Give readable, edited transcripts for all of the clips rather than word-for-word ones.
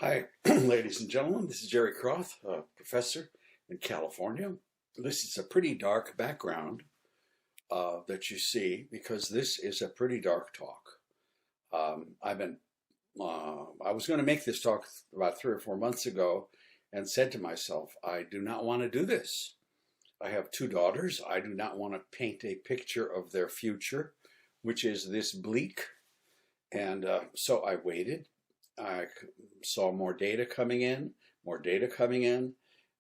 Hi, ladies and gentlemen. This is Jerry Croth, a professor in California. This is a pretty dark background that you see because this is a pretty dark talk. I was going to make this talk about 3 or 4 months ago and said to myself, I do not want to do this. I have 2 daughters. I do not want to paint a picture of their future, which is this bleak. And so I waited. I saw more data coming in,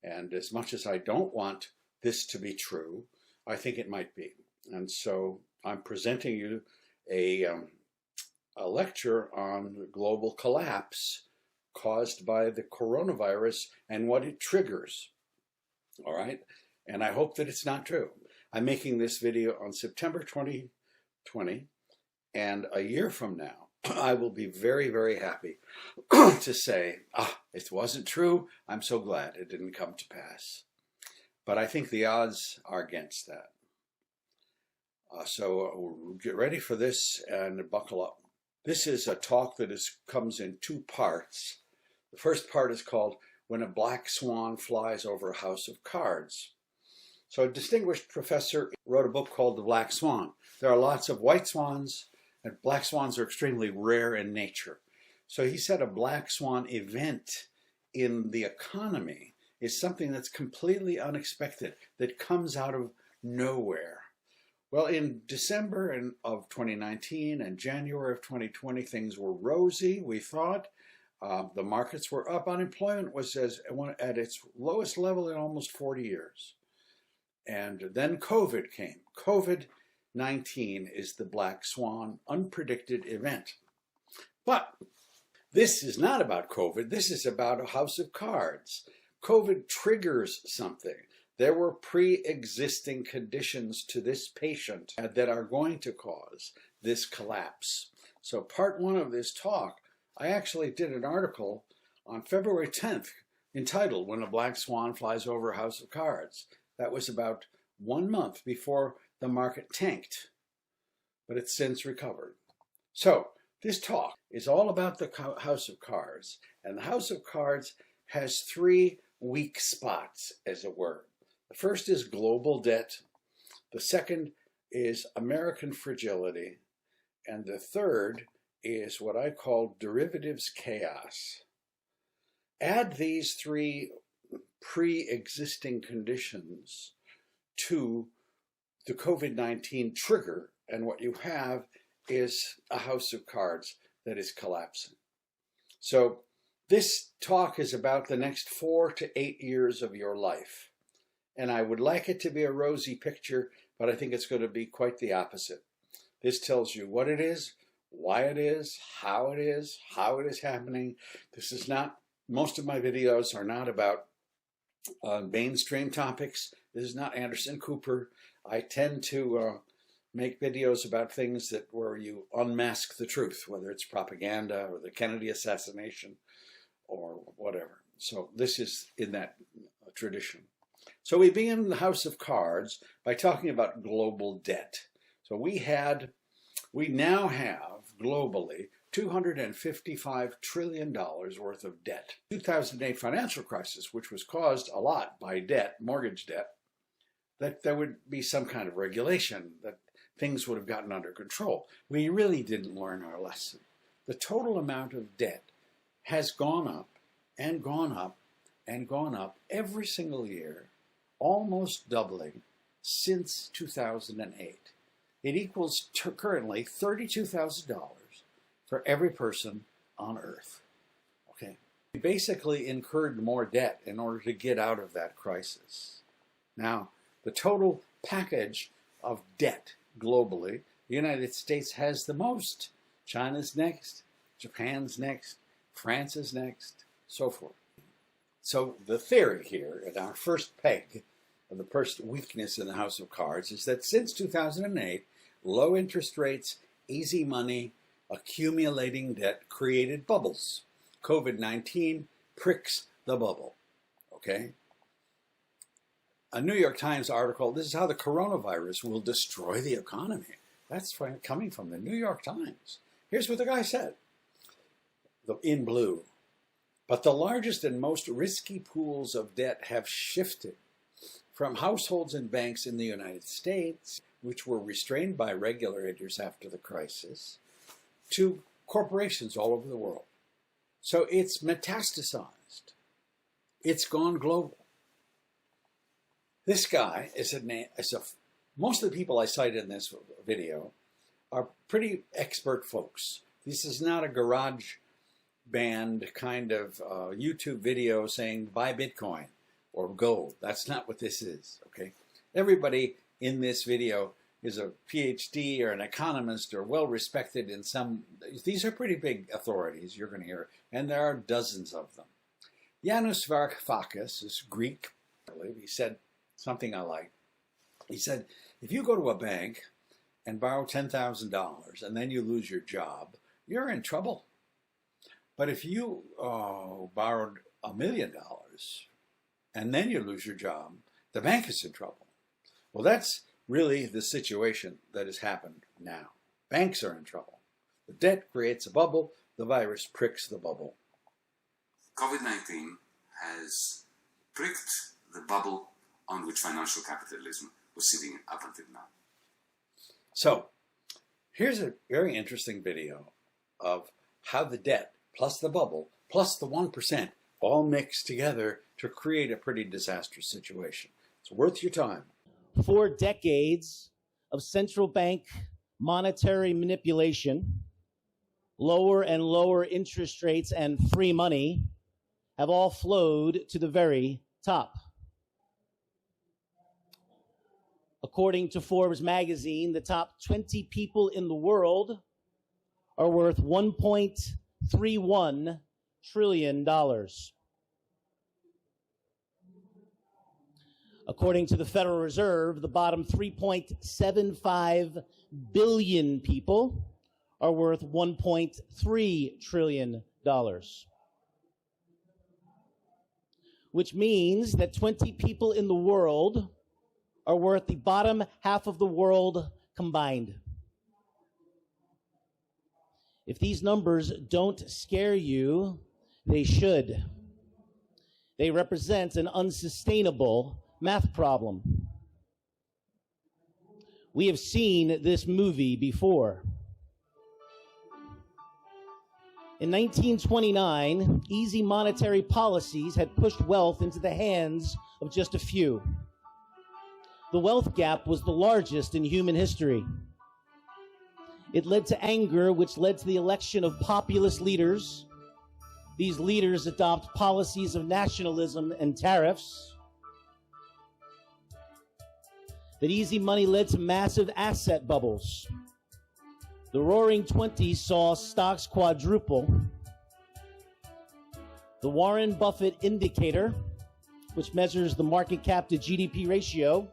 and as much as I don't want this to be true, I think it might be. And so I'm presenting you a lecture on global collapse caused by the coronavirus and what it triggers. All right? And I hope that it's not true. I'm making this video on September 2020, and a year from now, I will be very, very happy to say, it wasn't true. I'm so glad it didn't come to pass. But I think the odds are against that. So get ready for this and buckle up. This is a talk that comes in 2 parts. The first part is called When a Black Swan Flies Over a House of Cards. So a distinguished professor wrote a book called The Black Swan. There are lots of white swans, and black swans are extremely rare in nature. So he said a black swan event in the economy is something that's completely unexpected, that comes out of nowhere. Well, in December of 2019 and January of 2020, things were rosy, we thought. The markets were up. Unemployment was at its lowest level in almost 40 years. And then COVID came. COVID-19 is the black swan, unpredicted event. But this is not about COVID. This is about a house of cards. COVID triggers something. There were pre-existing conditions to this patient that are going to cause this collapse. So part 1 of this talk, I actually did an article on February 10th entitled When a Black Swan Flies Over a House of Cards. That was about 1 month before the market tanked, but it's since recovered. So this talk is all about the house of cards, and the house of cards has 3 weak spots, as it were. The first is global debt, the second is American fragility, and the third is what I call derivatives chaos. Add these 3 pre-existing conditions to the COVID-19 trigger, and what you have is a house of cards that is collapsing. So this talk is about the next 4 to 8 years of your life. And I would like it to be a rosy picture, but I think it's going to be quite the opposite. This tells you what it is, why it is, how it is happening. This is not, most of my videos are not about mainstream topics. This is not Anderson Cooper. I tend to make videos about things where you unmask the truth, whether it's propaganda or the Kennedy assassination or whatever. So this is in that tradition. So we begin the house of cards by talking about global debt. So we now have globally $255 trillion worth of debt. 2008 financial crisis, which was caused a lot by debt, mortgage debt, that there would be some kind of regulation, that things would have gotten under control. We really didn't learn our lesson. The total amount of debt has gone up and gone up and gone up every single year, almost doubling since 2008. It equals currently $32,000 for every person on Earth. Okay, we basically incurred more debt in order to get out of that crisis. Now, the total package of debt globally, the United States has the most. China's next, Japan's next, France is next, so forth. So the theory here, and our first peg, or the first weakness in the house of cards, is that since 2008, low interest rates, easy money, accumulating debt created bubbles. COVID-19 pricks the bubble, okay? A New York Times article, this is how the coronavirus will destroy the economy. That's coming from the New York Times. Here's what the guy said, in blue. But the largest and most risky pools of debt have shifted from households and banks in the United States, which were restrained by regulators after the crisis, to corporations all over the world. So it's metastasized. It's gone global. This guy most of the people I cited in this video are pretty expert folks. This is not a garage band kind of YouTube video saying buy Bitcoin or gold. That's not what this is, okay? Everybody in this video is a PhD or an economist or well-respected in some. These are pretty big authorities you're going to hear, and there are dozens of them. Yanis Varoufakis is Greek, I believe. He said something I like. He said, if you go to a bank and borrow $10,000 and then you lose your job, you're in trouble. But if you borrowed $1 million and then you lose your job, the bank is in trouble. Well, that's really the situation that has happened now. Banks are in trouble. The debt creates a bubble. The virus pricks the bubble. COVID-19 has pricked the bubble on which financial capitalism was sitting up until now. So, here's a very interesting video of how the debt plus the bubble plus the 1% all mix together to create a pretty disastrous situation. It's worth your time. 4 decades of central bank monetary manipulation, lower and lower interest rates, and free money have all flowed to the very top. According to Forbes magazine, the top 20 people in the world are worth $1.31 trillion. According to the Federal Reserve, the bottom 3.75 billion people are worth $1.3 trillion. Which means that 20 people in the world are worth the bottom half of the world combined. If these numbers don't scare you, they should. They represent an unsustainable math problem. We have seen this movie before. In 1929, easy monetary policies had pushed wealth into the hands of just a few. The wealth gap was the largest in human history. It led to anger, which led to the election of populist leaders. These leaders adopt policies of nationalism and tariffs. That easy money led to massive asset bubbles. The Roaring Twenties saw stocks quadruple. The Warren Buffett indicator, which measures the market cap to GDP ratio,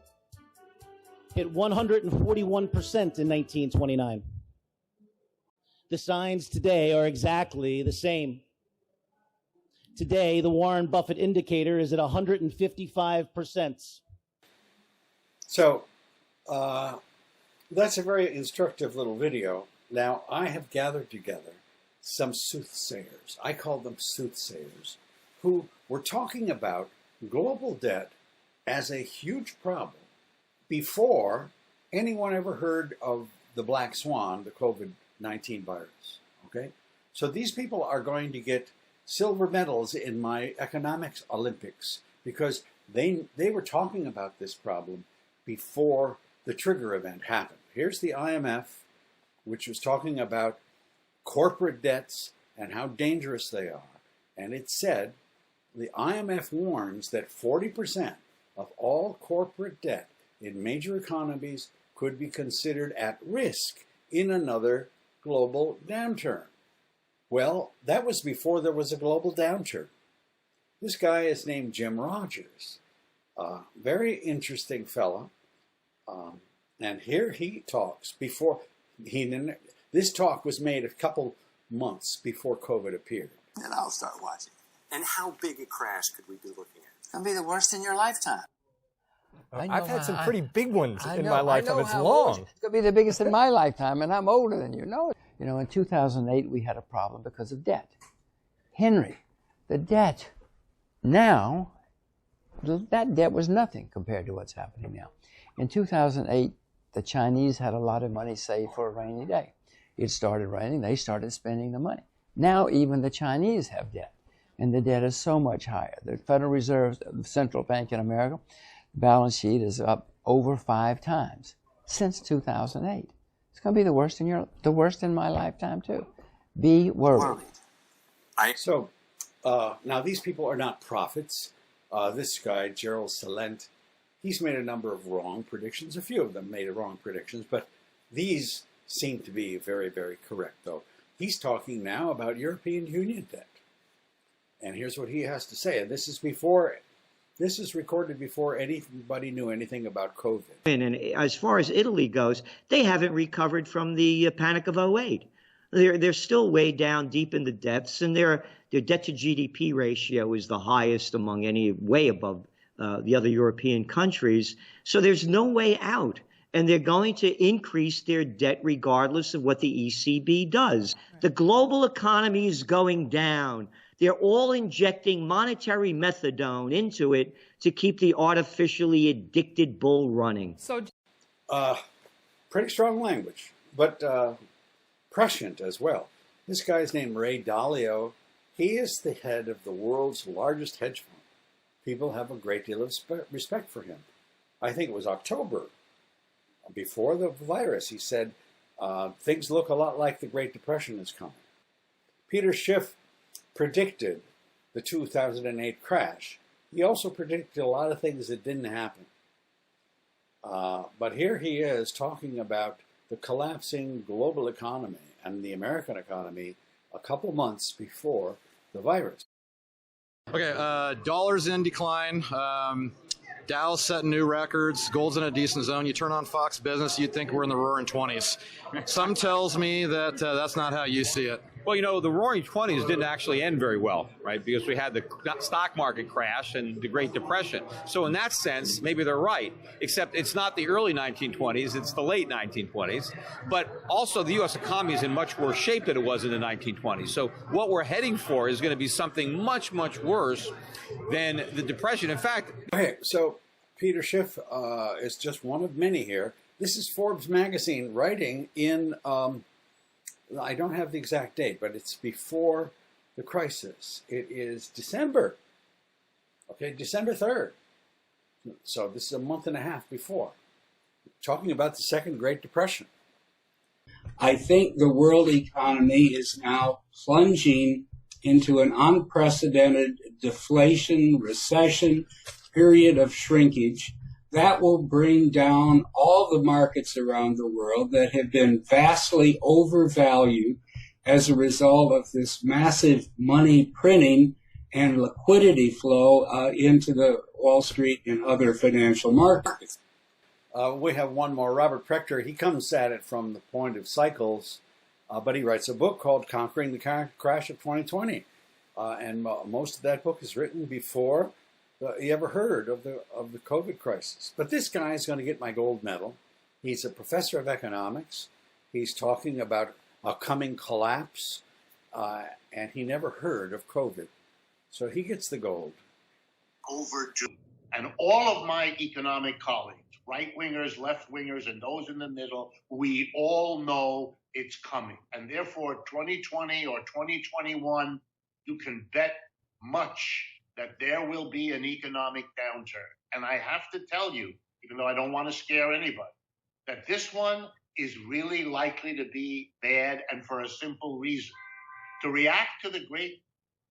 hit 141% in 1929. The signs today are exactly the same. Today, the Warren Buffett indicator is at 155%. So, that's a very instructive little video. Now, I have gathered together some soothsayers. I call them soothsayers, who were talking about global debt as a huge problem before anyone ever heard of the black swan, the COVID-19 virus, okay? So these people are going to get silver medals in my economics Olympics because they were talking about this problem before the trigger event happened. Here's the IMF, which was talking about corporate debts and how dangerous they are. And it said, the IMF warns that 40% of all corporate debt in major economies could be considered at risk in another global downturn. Well, that was before there was a global downturn. This guy is named Jim Rogers. Very interesting fella. And here he talks before this talk was made a couple months before COVID appeared. And I'll start watching. And how big a crash could we be looking at? It'll be the worst in your lifetime. I've had some pretty big ones in my lifetime. It's long. It's going to be the biggest in my lifetime, and I'm older than you. No. You know, in 2008, we had a problem because of debt. Henry, the debt now, that debt was nothing compared to what's happening now. In 2008, the Chinese had a lot of money saved for a rainy day. It started raining, they started spending the money. Now even the Chinese have debt, and the debt is so much higher. The Federal Reserve, the central bank in America, balance sheet is up over 5 times since 2008. It's going to be the worst in my lifetime too. Be worried. So now these people are not prophets. This guy, Gerald Salent, he's made a number of wrong predictions. A few of them made wrong predictions, but these seem to be very, very correct, though. He's talking now about European Union debt. And here's what he has to say. And this is recorded before anybody knew anything about COVID. And as far as Italy goes, they haven't recovered from the panic of '08. They're still way down deep in the depths, and their debt to GDP ratio is the highest among any, way above the other European countries. So there's no way out. And they're going to increase their debt regardless of what the ECB does. The global economy is going down. They're all injecting monetary methadone into it to keep the artificially addicted bull running. So, pretty strong language, but prescient as well. This guy's named Ray Dalio. He is the head of the world's largest hedge fund. People have a great deal of respect for him. I think it was October, before the virus, he said, things look a lot like the Great Depression is coming. Peter Schiff predicted the 2008 crash. He also predicted a lot of things that didn't happen. But here he is talking about the collapsing global economy and the American economy a couple months before the virus. Okay, dollars in decline. Dow's setting new records. Gold's in a decent zone. You turn on Fox Business, you'd think we're in the roaring 20s. Some tells me that that's not how you see it. Well, you know, the roaring 20s didn't actually end very well, right? Because we had the stock market crash and the Great Depression. So in that sense, maybe they're right, except it's not the early 1920s, it's the late 1920s. But also the U.S. economy is in much worse shape than it was in the 1920s. So what we're heading for is going to be something much, much worse than the Depression. In fact... Okay, so Peter Schiff is just one of many here. This is Forbes magazine writing in... I don't have the exact date, but it's before the crisis. It is December. Okay, December 3rd. So this is a month and a half before. Talking about the Second Great Depression. I think the world economy is now plunging into an unprecedented deflation, recession, period of shrinkage. That will bring down all the markets around the world that have been vastly overvalued as a result of this massive money printing and liquidity flow into the Wall Street and other financial markets. We have one more, Robert Prechter. He comes at it from the point of cycles, but he writes a book called Conquering the Crash of 2020. And most of that book is written before you ever heard of the COVID crisis. But this guy is going to get my gold medal. He's a professor of economics. He's talking about a coming collapse, and he never heard of COVID. So he gets the gold. Overdue. And all of my economic colleagues, right-wingers, left-wingers, and those in the middle, we all know it's coming. And therefore, 2020 or 2021, you can bet much that there will be an economic downturn. And I have to tell you, even though I don't want to scare anybody, that this one is really likely to be bad, and for a simple reason. To react to the great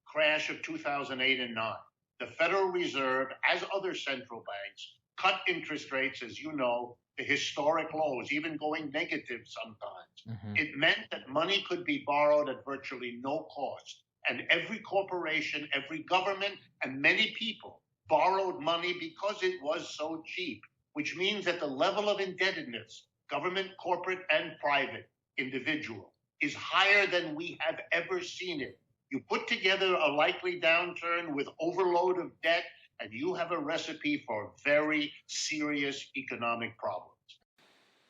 crash of 2008 and 9, the Federal Reserve, as other central banks, cut interest rates, as you know, to historic lows, even going negative sometimes. Mm-hmm. It meant that money could be borrowed at virtually no cost. And every corporation, every government, and many people borrowed money because it was so cheap, which means that the level of indebtedness, government, corporate, and private, individual, is higher than we have ever seen it. You put together a likely downturn with overload of debt, and you have a recipe for very serious economic problems.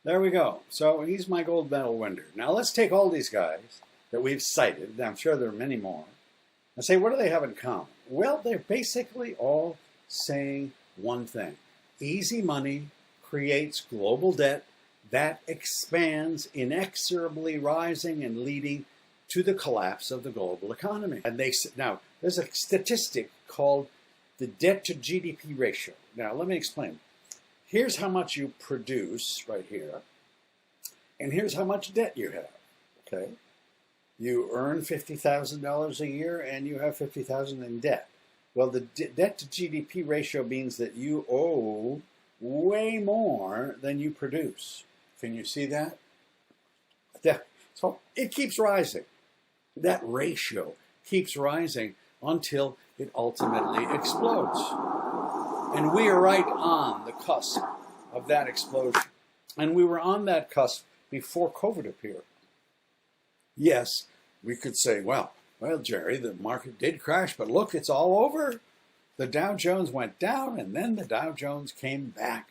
There we go. So he's my gold medal winner. Now let's take all these guys that we've cited, I'm sure there are many more, I say, what do they have in common? Well, they're basically all saying one thing. Easy money creates global debt that expands, inexorably rising and leading to the collapse of the global economy. And now, there's a statistic called the debt to GDP ratio. Now, let me explain. Here's how much you produce right here, and here's how much debt you have, okay? You earn $50,000 a year, and you have $50,000 in debt. Well, the debt to GDP ratio means that you owe way more than you produce. Can you see that? So it keeps rising. That ratio keeps rising until it ultimately explodes. And we are right on the cusp of that explosion. And we were on that cusp before COVID appeared. Yes, we could say, well, Jerry, the market did crash, but look, it's all over. The Dow Jones went down, and then the Dow Jones came back,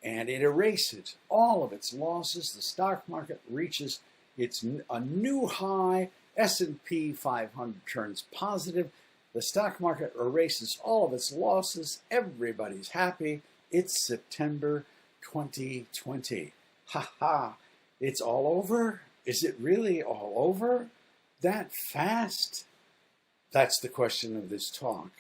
and it erases all of its losses. The stock market reaches a new high. S&P 500 turns positive. The stock market erases all of its losses. Everybody's happy. It's September 2020. Ha ha. It's all over? Is it really all over? That fast? That's the question of this talk.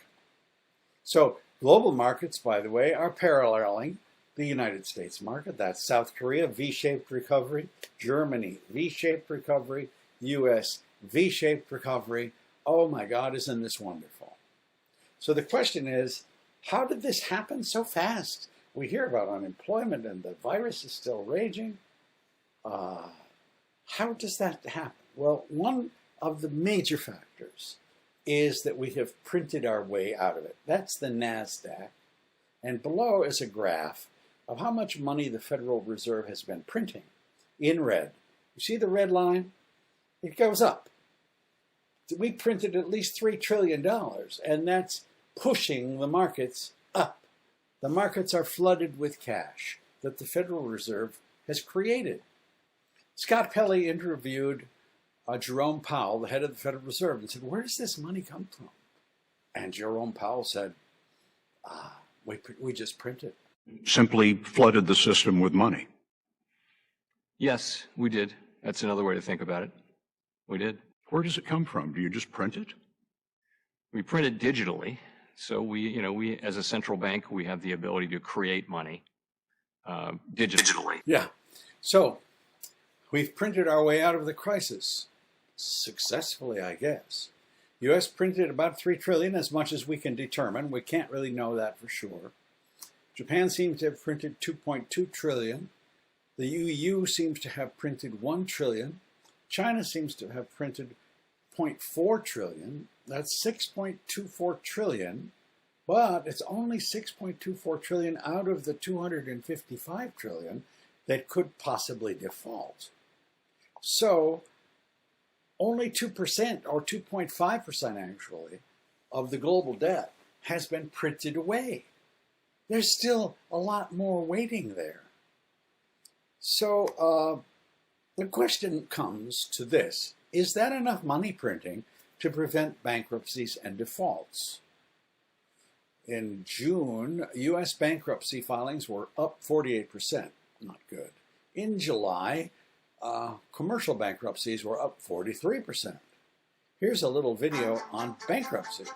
So global markets, by the way, are paralleling the United States market. That's South Korea, V-shaped recovery. Germany, V-shaped recovery. U.S., V-shaped recovery. Oh my God, isn't this wonderful? So the question is, how did this happen so fast? We hear about unemployment and the virus is still raging. How does that happen? Well, one of the major factors is that we have printed our way out of it. That's the NASDAQ. And below is a graph of how much money the Federal Reserve has been printing in red. You see the red line? It goes up. We printed at least $3 trillion, and that's pushing the markets up. The markets are flooded with cash that the Federal Reserve has created. Scott Pelley interviewed Jerome Powell, the head of the Federal Reserve, and said, where does this money come from? And Jerome Powell said, we just printed. Simply flooded the system with money. Yes, we did. That's another way to think about it. We did. Where does it come from? Do you just print it? We print it digitally. So we as a central bank, we have the ability to create money digitally. Yeah. So we've printed our way out of the crisis successfully, I guess. U.S. printed about $3 trillion, as much as we can determine. We can't really know that for sure. Japan seems to have printed $2.2 trillion. The EU seems to have printed $1 trillion. China seems to have printed $0.4 trillion. That's $6.24 trillion, but it's only $6.24 trillion out of the $255 trillion that could possibly default. So only 2% or 2.5% actually of the global debt has been printed away. There's still a lot more waiting there. So the question comes to this. Is that enough money printing to prevent bankruptcies and defaults? In June, U.S. bankruptcy filings were up 48%. Not good. In July, commercial bankruptcies were up 43%. Here's a little video on bankruptcies.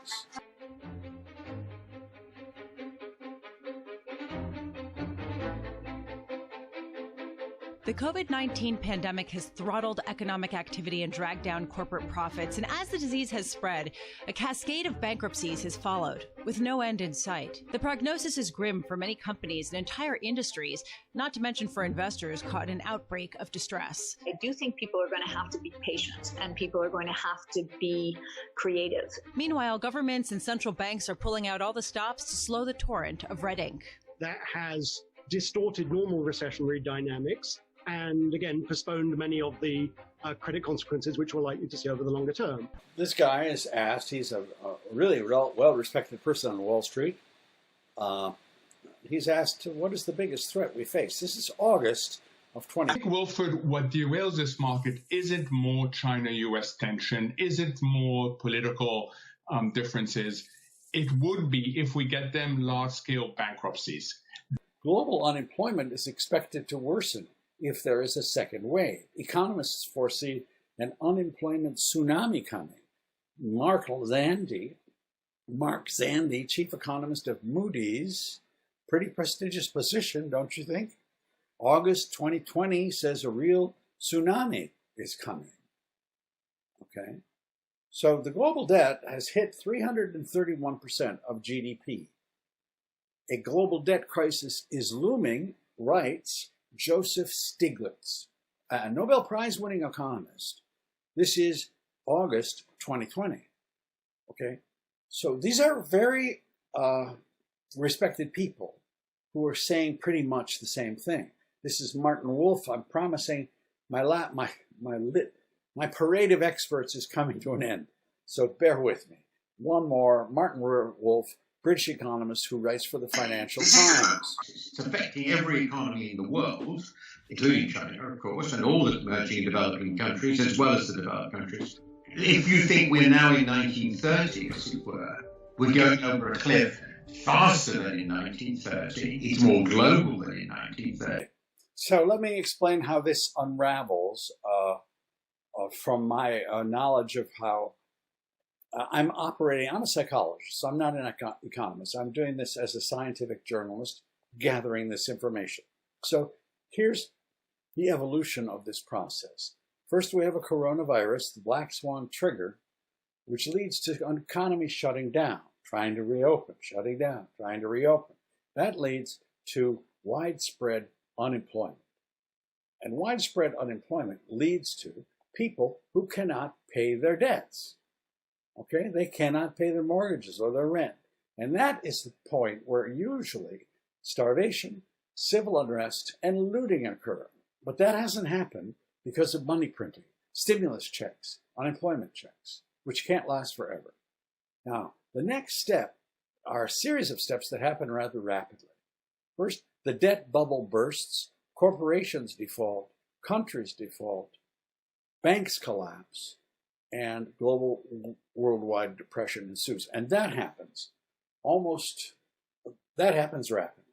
The COVID-19 pandemic has throttled economic activity and dragged down corporate profits. And as the disease has spread, a cascade of bankruptcies has followed, with no end in sight. The prognosis is grim for many companies and entire industries, not to mention for investors caught in an outbreak of distress. I do think people are going to have to be patient and people are going to have to be creative. Meanwhile, governments and central banks are pulling out all the stops to slow the torrent of red ink. That has distorted normal recessionary dynamics and, again, postponed many of the credit consequences which we're likely to see over the longer term. This guy is asked, he's a really well-respected person on Wall Street. He's asked, what is the biggest threat we face? This is August of 20. I think, Wilfred, what derails this market isn't more China-US tension, isn't more political difference is it would be if we get them large-scale bankruptcies. Global unemployment is expected to worsen if there is a second wave. Economists foresee an unemployment tsunami coming. Mark Zandi, chief economist of Moody's, pretty prestigious position, don't you think? August 2020 says a real tsunami is coming. Okay? So the global debt has hit 331% of GDP. A global debt crisis is looming, writes Joseph Stiglitz, a Nobel Prize-winning economist. This is August 2020. Okay? So these are very respected people who are saying pretty much the same thing. This is Martin Wolf. I'm promising my parade of experts is coming to an end. So bear with me. One more, Martin Wolf, British economist who writes for the Financial Times. It's affecting every economy in the world, including China, of course, and all the emerging and developing countries, as well as the developed countries. If you think we're now in 1930, as it were, we're going over a cliff faster than in 1930. It's more global than in 1930. So let me explain how this unravels from my knowledge of how I'm operating. I'm a psychologist, so I'm not an economist. I'm doing this as a scientific journalist, gathering this information. So here's the evolution of this process. First, we have a coronavirus, the black swan trigger, which leads to an economy shutting down, trying to reopen, shutting down, trying to reopen. That leads to widespread unemployment. And widespread unemployment leads to people who cannot pay their debts. Okay, they cannot pay their mortgages or their rent. And that is the point where usually starvation, civil unrest, and looting occur. But that hasn't happened because of money printing, stimulus checks, unemployment checks, which can't last forever. Now, the next step are a series of steps that happen rather rapidly. First, the debt bubble bursts, corporations default, countries default, banks collapse, and global worldwide depression ensues. And that happens rapidly.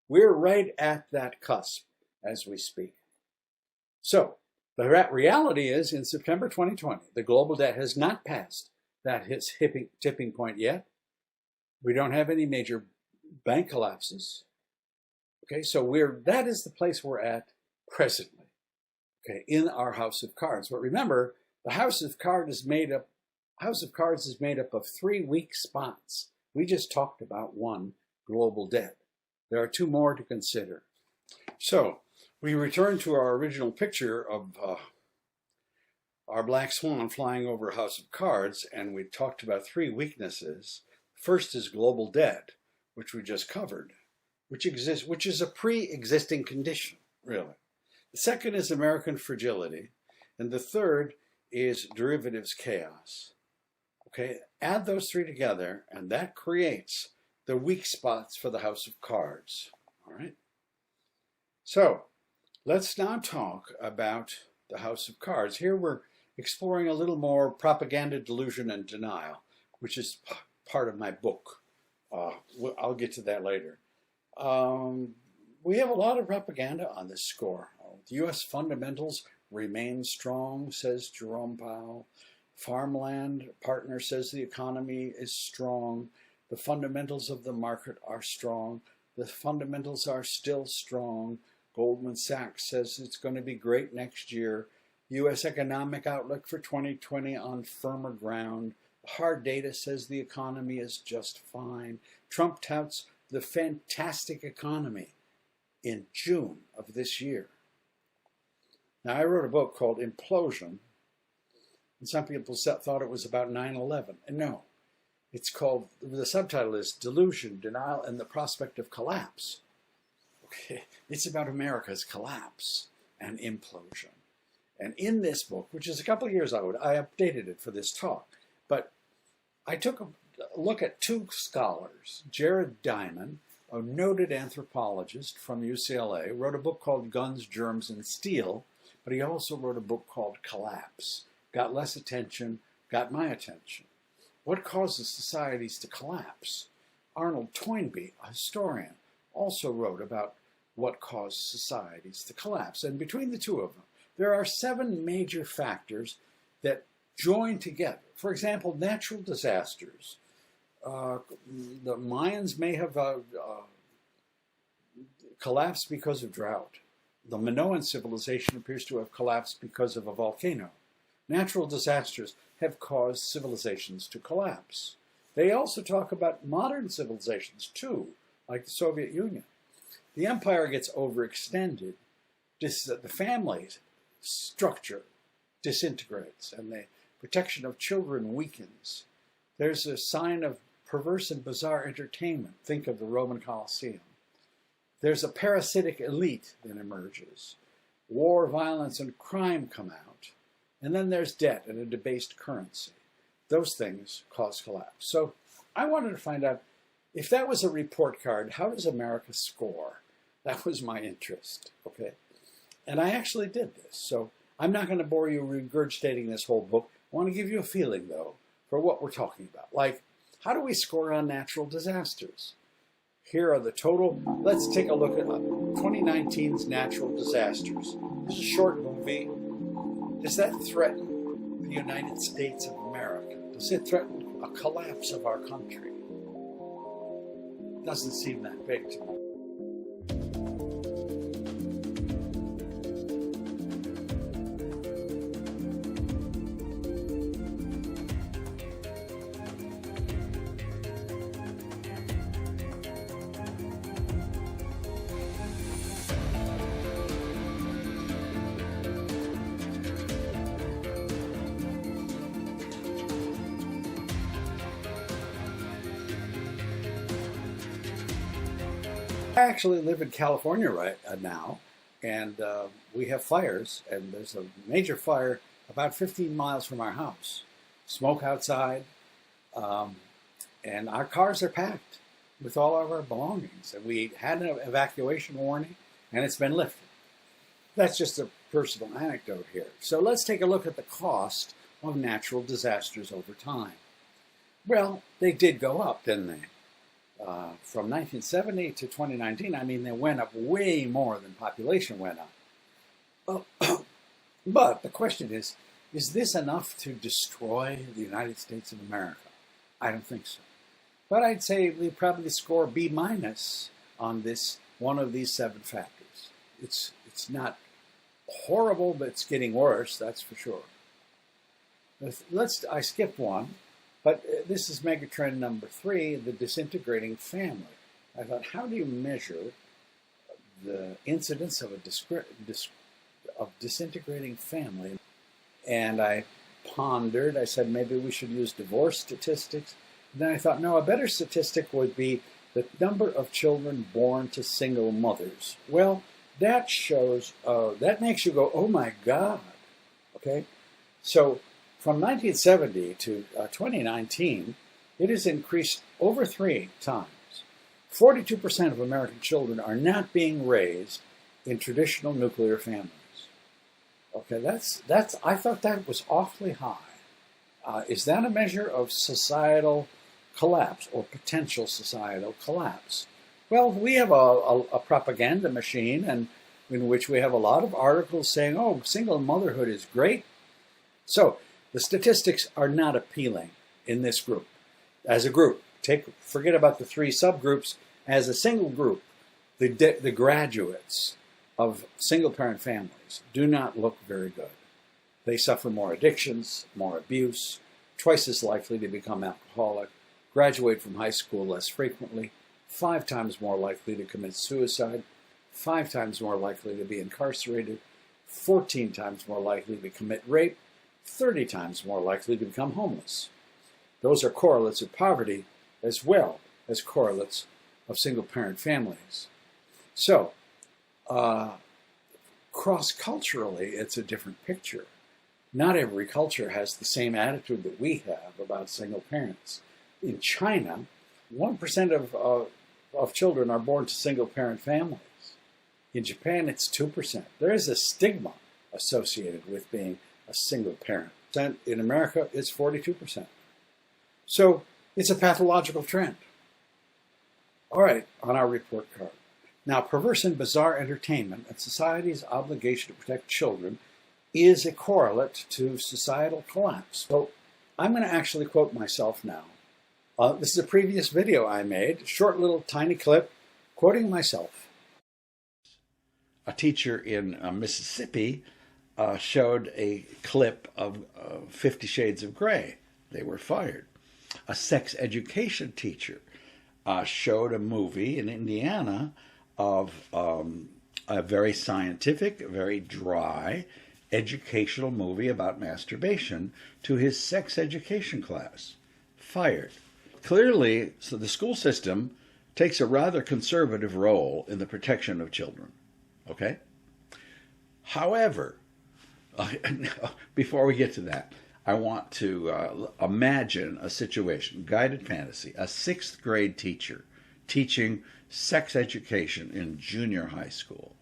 We're right at that cusp as we speak. So the reality is in September 2020, the global debt has not passed that tipping point yet. We don't have any major bank collapses. Okay, so that is the place we're at presently. Okay, in our house of cards. But remember, the house of cards is made up of 3 weak spots. We just talked about one, global debt. There are 2 more to consider. So we return to our original picture of our black swan flying over a house of cards, and we talked about 3 weaknesses. First is global debt, which we just covered, which is a pre-existing condition, really. The second is American fragility, and the third is derivatives chaos. Okay, add those 3 together, and that creates the weak spots for the house of cards. All right. So let's now talk about the house of cards. Here we're exploring a little more propaganda, delusion, and denial, which is part of my book. I'll get to that later. We have a lot of propaganda on this score. The U.S. fundamentals remain strong, says Jerome Powell. Farmland Partner says the economy is strong. The fundamentals of the market are strong. The fundamentals are still strong. Goldman Sachs says it's going to be great next year. U.S. economic outlook for 2020 on firmer ground. Hard data says the economy is just fine. Trump touts the fantastic economy in June of this year. Now, I wrote a book called Implosion, and some people thought it was about 9/11. And no, it's called, the subtitle is Delusion, Denial, and the Prospect of Collapse. Okay, it's about America's collapse and implosion. And in this book, which is a couple of years old, I updated it for this talk, but I took a look at 2 scholars. Jared Diamond, a noted anthropologist from UCLA, wrote a book called Guns, Germs, and Steel, but he also wrote a book called Collapse. Got less attention, got my attention. What causes societies to collapse? Arnold Toynbee, a historian, also wrote about what caused societies to collapse. And between the two of them, there are 7 major factors that join together. For example, natural disasters. The Mayans may have collapsed because of drought. The Minoan civilization appears to have collapsed because of a volcano. Natural disasters have caused civilizations to collapse. They also talk about modern civilizations too, like the Soviet Union. The empire gets overextended. The family structure disintegrates, and the protection of children weakens. There's a sign of perverse and bizarre entertainment. Think of the Roman Colosseum. There's a parasitic elite that emerges. War, violence, and crime come out. And then there's debt and a debased currency. Those things cause collapse. So I wanted to find out, if that was a report card, how does America score? That was my interest, okay? And I actually did this. So I'm not going to bore you regurgitating this whole book. I want to give you a feeling, though, for what we're talking about. Like, how do we score on natural disasters? Here are the total. Let's take a look at 2019's natural disasters. This is a short movie. Does that threaten the United States of America? Does it threaten a collapse of our country? Doesn't seem that big to me. I actually live in California right now, and we have fires, and there's a major fire about 15 miles from our house. Smoke outside, and our cars are packed with all of our belongings, and we had an evacuation warning, and it's been lifted. That's just a personal anecdote here. So let's take a look at the cost of natural disasters over time. Well, they did go up, didn't they? From 1970 to 2019, I mean, they went up way more than population went up. But the question is this enough to destroy the United States of America? I don't think so. But I'd say we probably score B- on this, one of these 7 factors. It's not horrible, but it's getting worse, that's for sure. I skipped one. But this is megatrend number 3, the disintegrating family. I thought, how do you measure the incidence of a disintegrating family? And I pondered. I said, maybe we should use divorce statistics. And then I thought, no, a better statistic would be the number of children born to single mothers. Well, that shows, that makes you go, oh my God. Okay? So from 1970 to 2019, it has increased over 3 times. 42% of American children are not being raised in traditional nuclear families. Okay, that's. I thought that was awfully high. Is that a measure of societal collapse or potential societal collapse? Well, we have a propaganda machine, and in which we have a lot of articles saying, "Oh, single motherhood is great." So the statistics are not appealing in this group. As a group, forget about the 3 subgroups. As a single group, the graduates of single-parent families do not look very good. They suffer more addictions, more abuse, twice as likely to become alcoholic, graduate from high school less frequently, 5 times more likely to commit suicide, 5 times more likely to be incarcerated, 14 times more likely to commit rape, 30 times more likely to become homeless. Those are correlates of poverty as well as correlates of single-parent families. So, cross-culturally, it's a different picture. Not every culture has the same attitude that we have about single parents. In China, 1% of children are born to single-parent families. In Japan, it's 2%. There is a stigma associated with being a single parent. In America, it's 42%. So it's a pathological trend. All right, on our report card. Now, perverse and bizarre entertainment and society's obligation to protect children is a correlate to societal collapse. So I'm going to actually quote myself now. This is a previous video I made, short little tiny clip, quoting myself. A teacher in Mississippi showed a clip of 50 Shades of Grey. They were fired. A sex education teacher showed a movie in Indiana of a very scientific, very dry, educational movie about masturbation to his sex education class. Fired. Clearly, so the school system takes a rather conservative role in the protection of children. Okay? However, before we get to that, I want to imagine a situation, guided fantasy, a 6th grade teacher teaching sex education in junior high school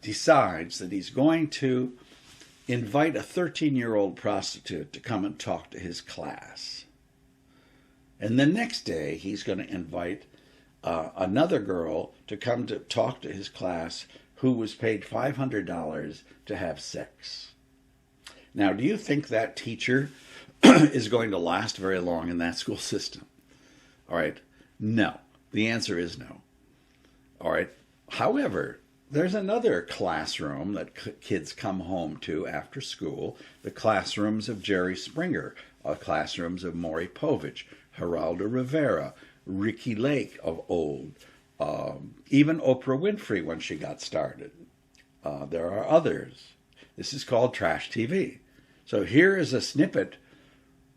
decides that he's going to invite a 13-year-old prostitute to come and talk to his class. And the next day, he's going to invite another girl to come to talk to his class who was paid $500 to have sex. Now, do you think that teacher is going to last very long in that school system? All right. No. The answer is no. All right. However, there's another classroom that kids come home to after school, the classrooms of Jerry Springer, classrooms of Maury Povich, Geraldo Rivera, Ricky Lake of old, even Oprah Winfrey when she got started. There are others. This is called trash TV. So here is a snippet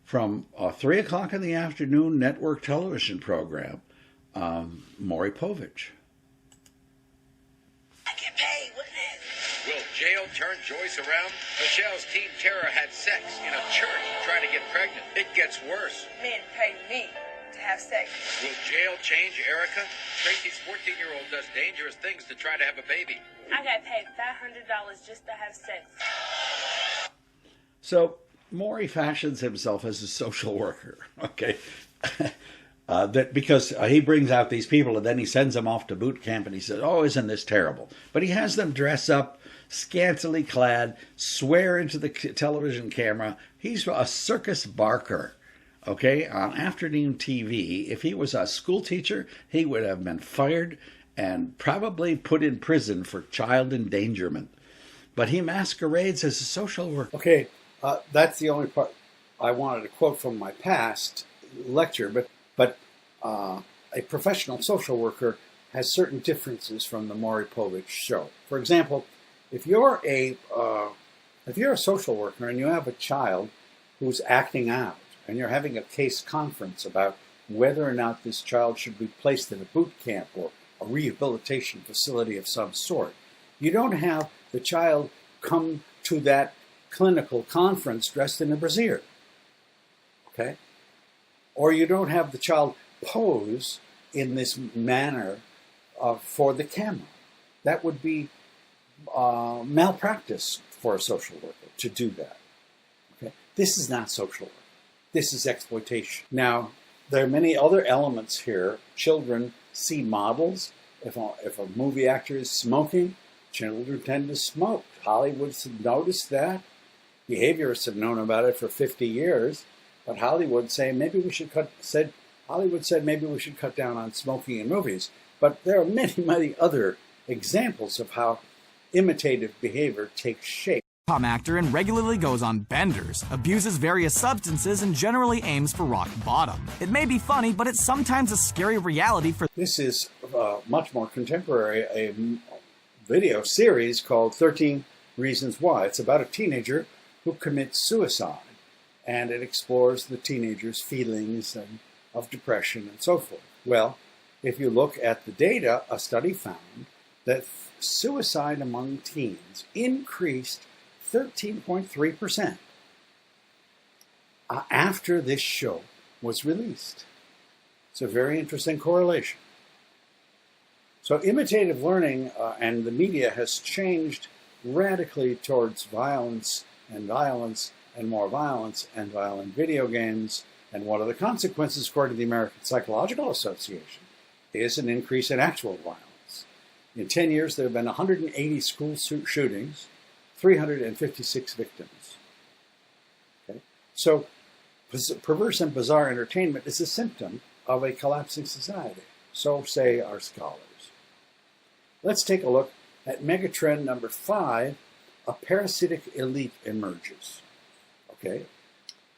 from a 3 o'clock in the afternoon network television program, Maury Povich. Will jail turn Joyce around? Michelle's teen terror had sex in a church trying to get pregnant. It gets worse. Men pay me to have sex. Will jail change Erica? Tracy's 14-year-old does dangerous things to try to have a baby. I got paid $500 just to have sex. So Maury fashions himself as a social worker, okay? Because he brings out these people and then he sends them off to boot camp and he says, oh, isn't this terrible? But he has them dress up, scantily clad, swear into the television camera. He's a circus barker, okay, on afternoon TV. If he was a school teacher, he would have been fired and probably put in prison for child endangerment. But he masquerades as a social worker. Okay, that's the only part I wanted to quote from my past lecture, but a professional social worker has certain differences from the Maury Povich show. For example, if you're a social worker and you have a child who's acting out and you're having a case conference about whether or not this child should be placed in a boot camp or a rehabilitation facility of some sort, you don't have the child come to that clinical conference dressed in a brassiere, okay? Or you don't have the child pose in this manner for the camera. That would be malpractice for a social worker to do that. Okay? This is not social work. This is exploitation. Now, there are many other elements here. Children see models. If a movie actor is smoking, children tend to smoke. Hollywood's noticed that. Behaviorists have known about it for 50 years. But Hollywood said maybe we should cut down on smoking in movies. But there are many, many other examples of how imitative behavior takes shape. Actor and regularly goes on benders, abuses various substances, and generally aims for rock bottom. It may be funny, but it's sometimes a scary reality for... This is much more contemporary, a video series called 13 Reasons Why. It's about a teenager who commits suicide, and it explores the teenager's feelings and of depression and so forth. Well, if you look at the data, a study found that suicide among teens increased 13.3% after this show was released. It's a very interesting correlation. So imitative learning and the media has changed radically towards violence and more violence and violent video games And one of the consequences, according to the American Psychological Association, is an increase in actual violence. In 10 years, there have been 180 school shootings, 356 victims. Okay? So perverse and bizarre entertainment is a symptom of a collapsing society. So say our scholars. Let's take a look at megatrend number 5, a parasitic elite emerges. Okay?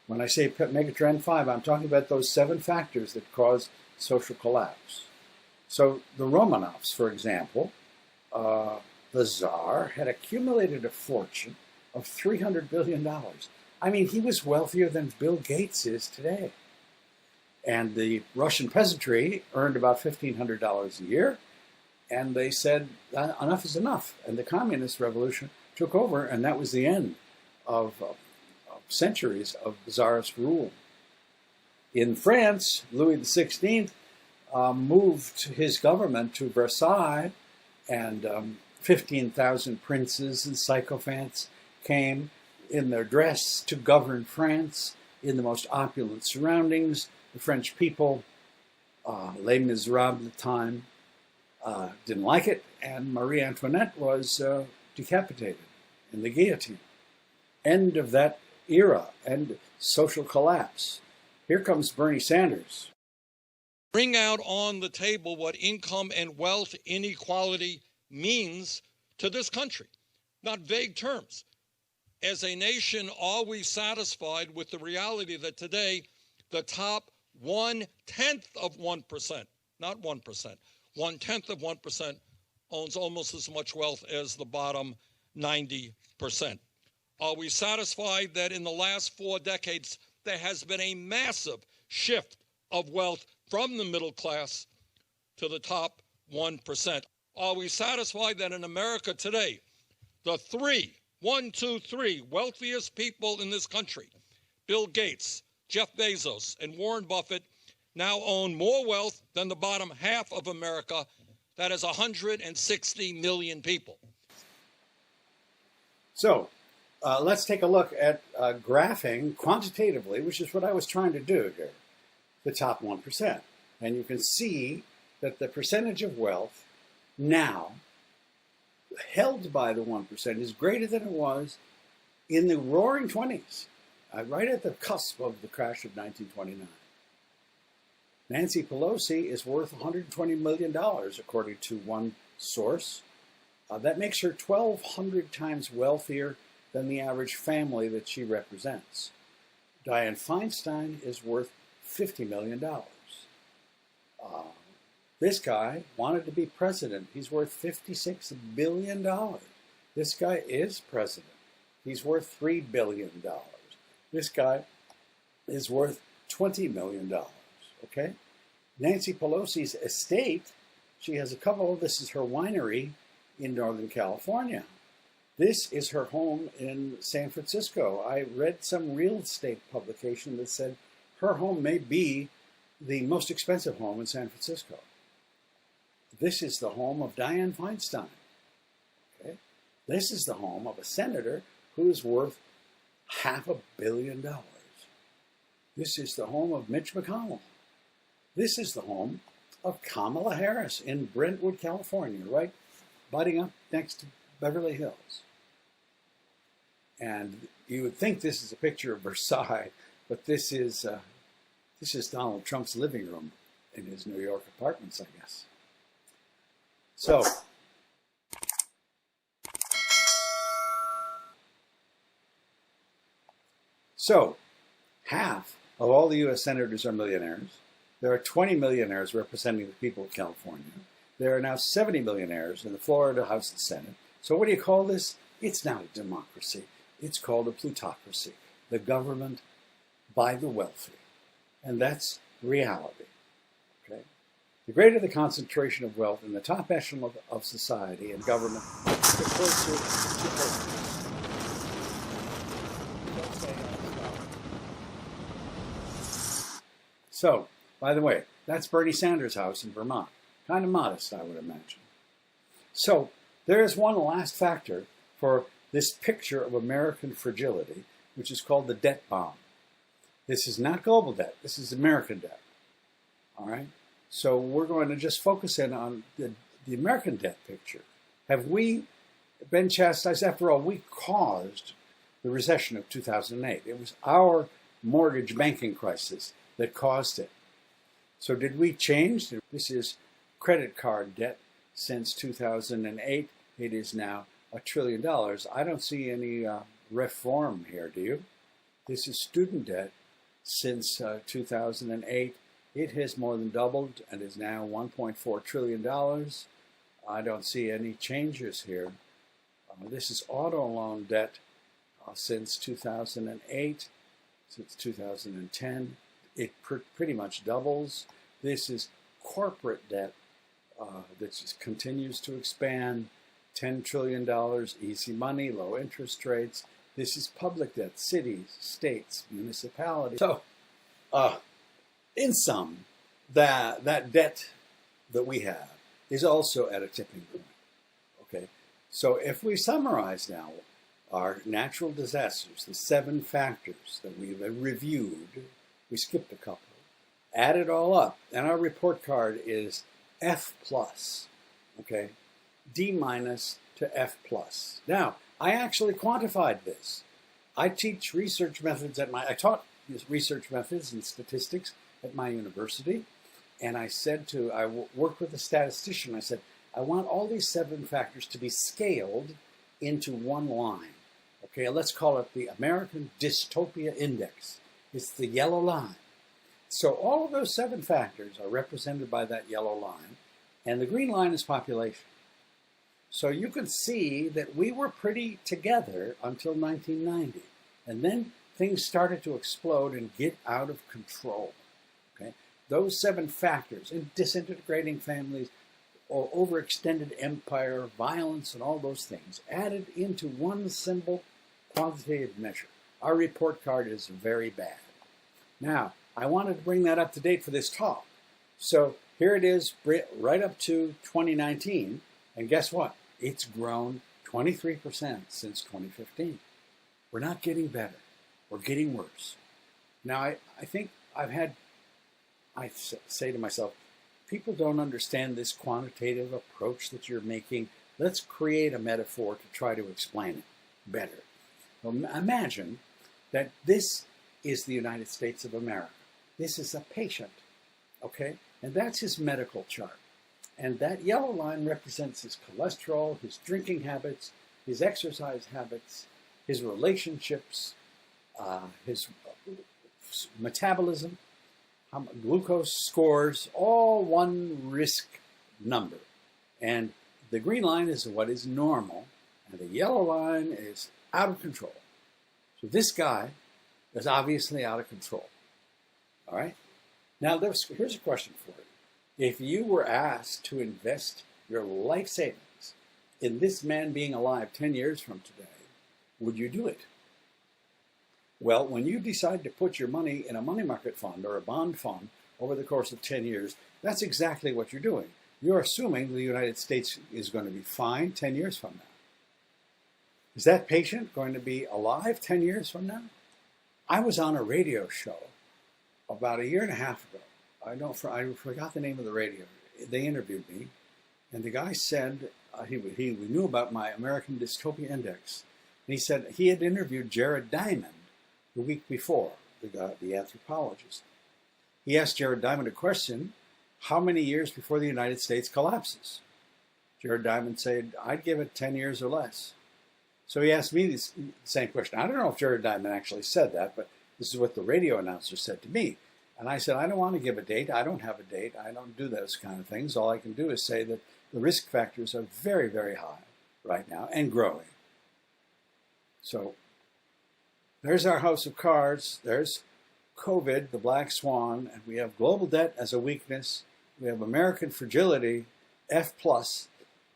When I say megatrend 5, I'm talking about those 7 factors that cause social collapse. So the Romanovs, for example, the Tsar had accumulated a fortune of $300 billion. I mean, he was wealthier than Bill Gates is today. And the Russian peasantry earned about $1,500 a year, and they said, enough is enough. And the communist revolution took over, and that was the end of centuries of czarist rule. In France, Louis XVI moved his government to Versailles, and 15,000 princes and sycophants came in their dress to govern France in the most opulent surroundings. The French people, Les Miserables at the time, didn't like it, and Marie Antoinette was decapitated in the guillotine. End of that era, and social collapse. Here comes Bernie Sanders. Bring out on the table what income and wealth inequality means to this country. Not vague terms. As a nation, are we satisfied with the reality that today the top 0.1%, not 1%, 0.1% owns almost as much wealth as the bottom 90%? Are we satisfied that in the last 4 decades there has been a massive shift of wealth from the middle class to the top 1%? Are we satisfied that in America today, the 3 wealthiest people in this country, Bill Gates, Jeff Bezos, and Warren Buffett, now own more wealth than the bottom half of America, that is 160 million people? So let's take a look at graphing quantitatively, which is what I was trying to do here, the top 1%. And you can see that the percentage of wealth now held by the 1% is greater than it was in the roaring 20s, right at the cusp of the crash of 1929. Nancy Pelosi is worth $120 million, according to one source. That makes her 1,200 times wealthier than the average family that she represents. Dianne Feinstein is worth $50 million. This guy wanted to be president. He's worth $56 billion. This guy is president. He's worth $3 billion. This guy is worth $20 million. Okay? Nancy Pelosi's estate, she has a couple, this is her winery in Northern California. This is her home in San Francisco. I read some real estate publication that said her home may be the most expensive home in San Francisco. This is the home of Dianne Feinstein. Okay? This is the home of a senator who is worth $500 million. This is the home of Mitch McConnell. This is the home of Kamala Harris in Brentwood, California, right butting up next to Beverly Hills. And you would think this is a picture of Versailles, but this is Donald Trump's living room in his New York apartments, I guess. So, half of all the U.S. senators are millionaires. There are 20 millionaires representing the people of California. There are now 70 millionaires in the Florida House and Senate. So what do you call this? It's not a democracy. It's called a plutocracy, the government by the wealthy. And that's reality. Okay? The greater the concentration of wealth in the top echelon of society and government, the closer to So, by the way, that's Bernie Sanders' house in Vermont. Kind of modest, I would imagine. So, there is one last factor for this picture of American fragility, which is called the debt bomb. This is not global debt. This is American debt. All right? So we're going to just focus in on the American debt picture. Have we been chastised? After all, we caused the recession of 2008. It was our mortgage banking crisis that caused it. So did we change? This is credit card debt since 2008. It is now $1 trillion. I don't see any reform here, do you? This is student debt since 2008. It has more than doubled and is now $1.4 trillion. I don't see any changes here. This is auto loan debt since 2008, since 2010. It pretty much doubles. This is corporate debt that just continues to expand. $10 trillion, easy money, low interest rates. This is public debt, cities, states, municipalities. So, in sum, that debt that we have is also at a tipping point. Okay, so if we summarize now our natural disasters, the 7 factors that we've reviewed, we skipped a couple, add it all up, and our report card is F+. Okay, D- to F+. Now, I actually quantified this. I teach research methods I taught research methods and statistics at my university, and I worked with a statistician. I said, I want all these 7 factors to be scaled into one line. Okay, let's call it the American Dystopia Index. It's the yellow line. So all of those 7 factors are represented by that yellow line, and the green line is population. So you can see that we were pretty together until 1990. And then things started to explode and get out of control. Okay? Those 7 factors, in disintegrating families, or overextended empire, violence, and all those things, added into one simple quantitative measure. Our report card is very bad. Now, I wanted to bring that up to date for this talk. So here it is right up to 2019. And guess what? It's grown 23% since 2015. We're not getting better. We're getting worse. Now, I think I say to myself, people don't understand this quantitative approach that you're making. Let's create a metaphor to try to explain it better. Well, imagine that this is the United States of America. This is a patient, okay? And that's his medical chart. And that yellow line represents his cholesterol, his drinking habits, his exercise habits, his relationships, his metabolism, glucose scores, all one risk number. And the green line is what is normal, and the yellow line is out of control. So this guy is obviously out of control. All right? Now, here's a question for you. If you were asked to invest your life savings in this man being alive 10 years from today, would you do it? Well, when you decide to put your money in a money market fund or a bond fund over the course of 10 years, that's exactly what you're doing. You're assuming the United States is going to be fine 10 years from now. Is that patient going to be alive 10 years from now? I was on a radio show about 1.5 years ago. I forgot the name of the radio. They interviewed me, and the guy said we knew about my American Dystopia Index. And he said he had interviewed Jared Diamond the week before, the anthropologist. He asked Jared Diamond a question, how many years before the United States collapses? Jared Diamond said, I'd give it 10 years or less. So he asked me the same question. I don't know if Jared Diamond actually said that, but this is what the radio announcer said to me. And I said, I don't want to give a date. I don't have a date. I don't do those kind of things. All I can do is say that the risk factors are very, very high right now and growing. So there's our house of cards. There's COVID, the black swan, and we have global debt as a weakness. We have American fragility, F+,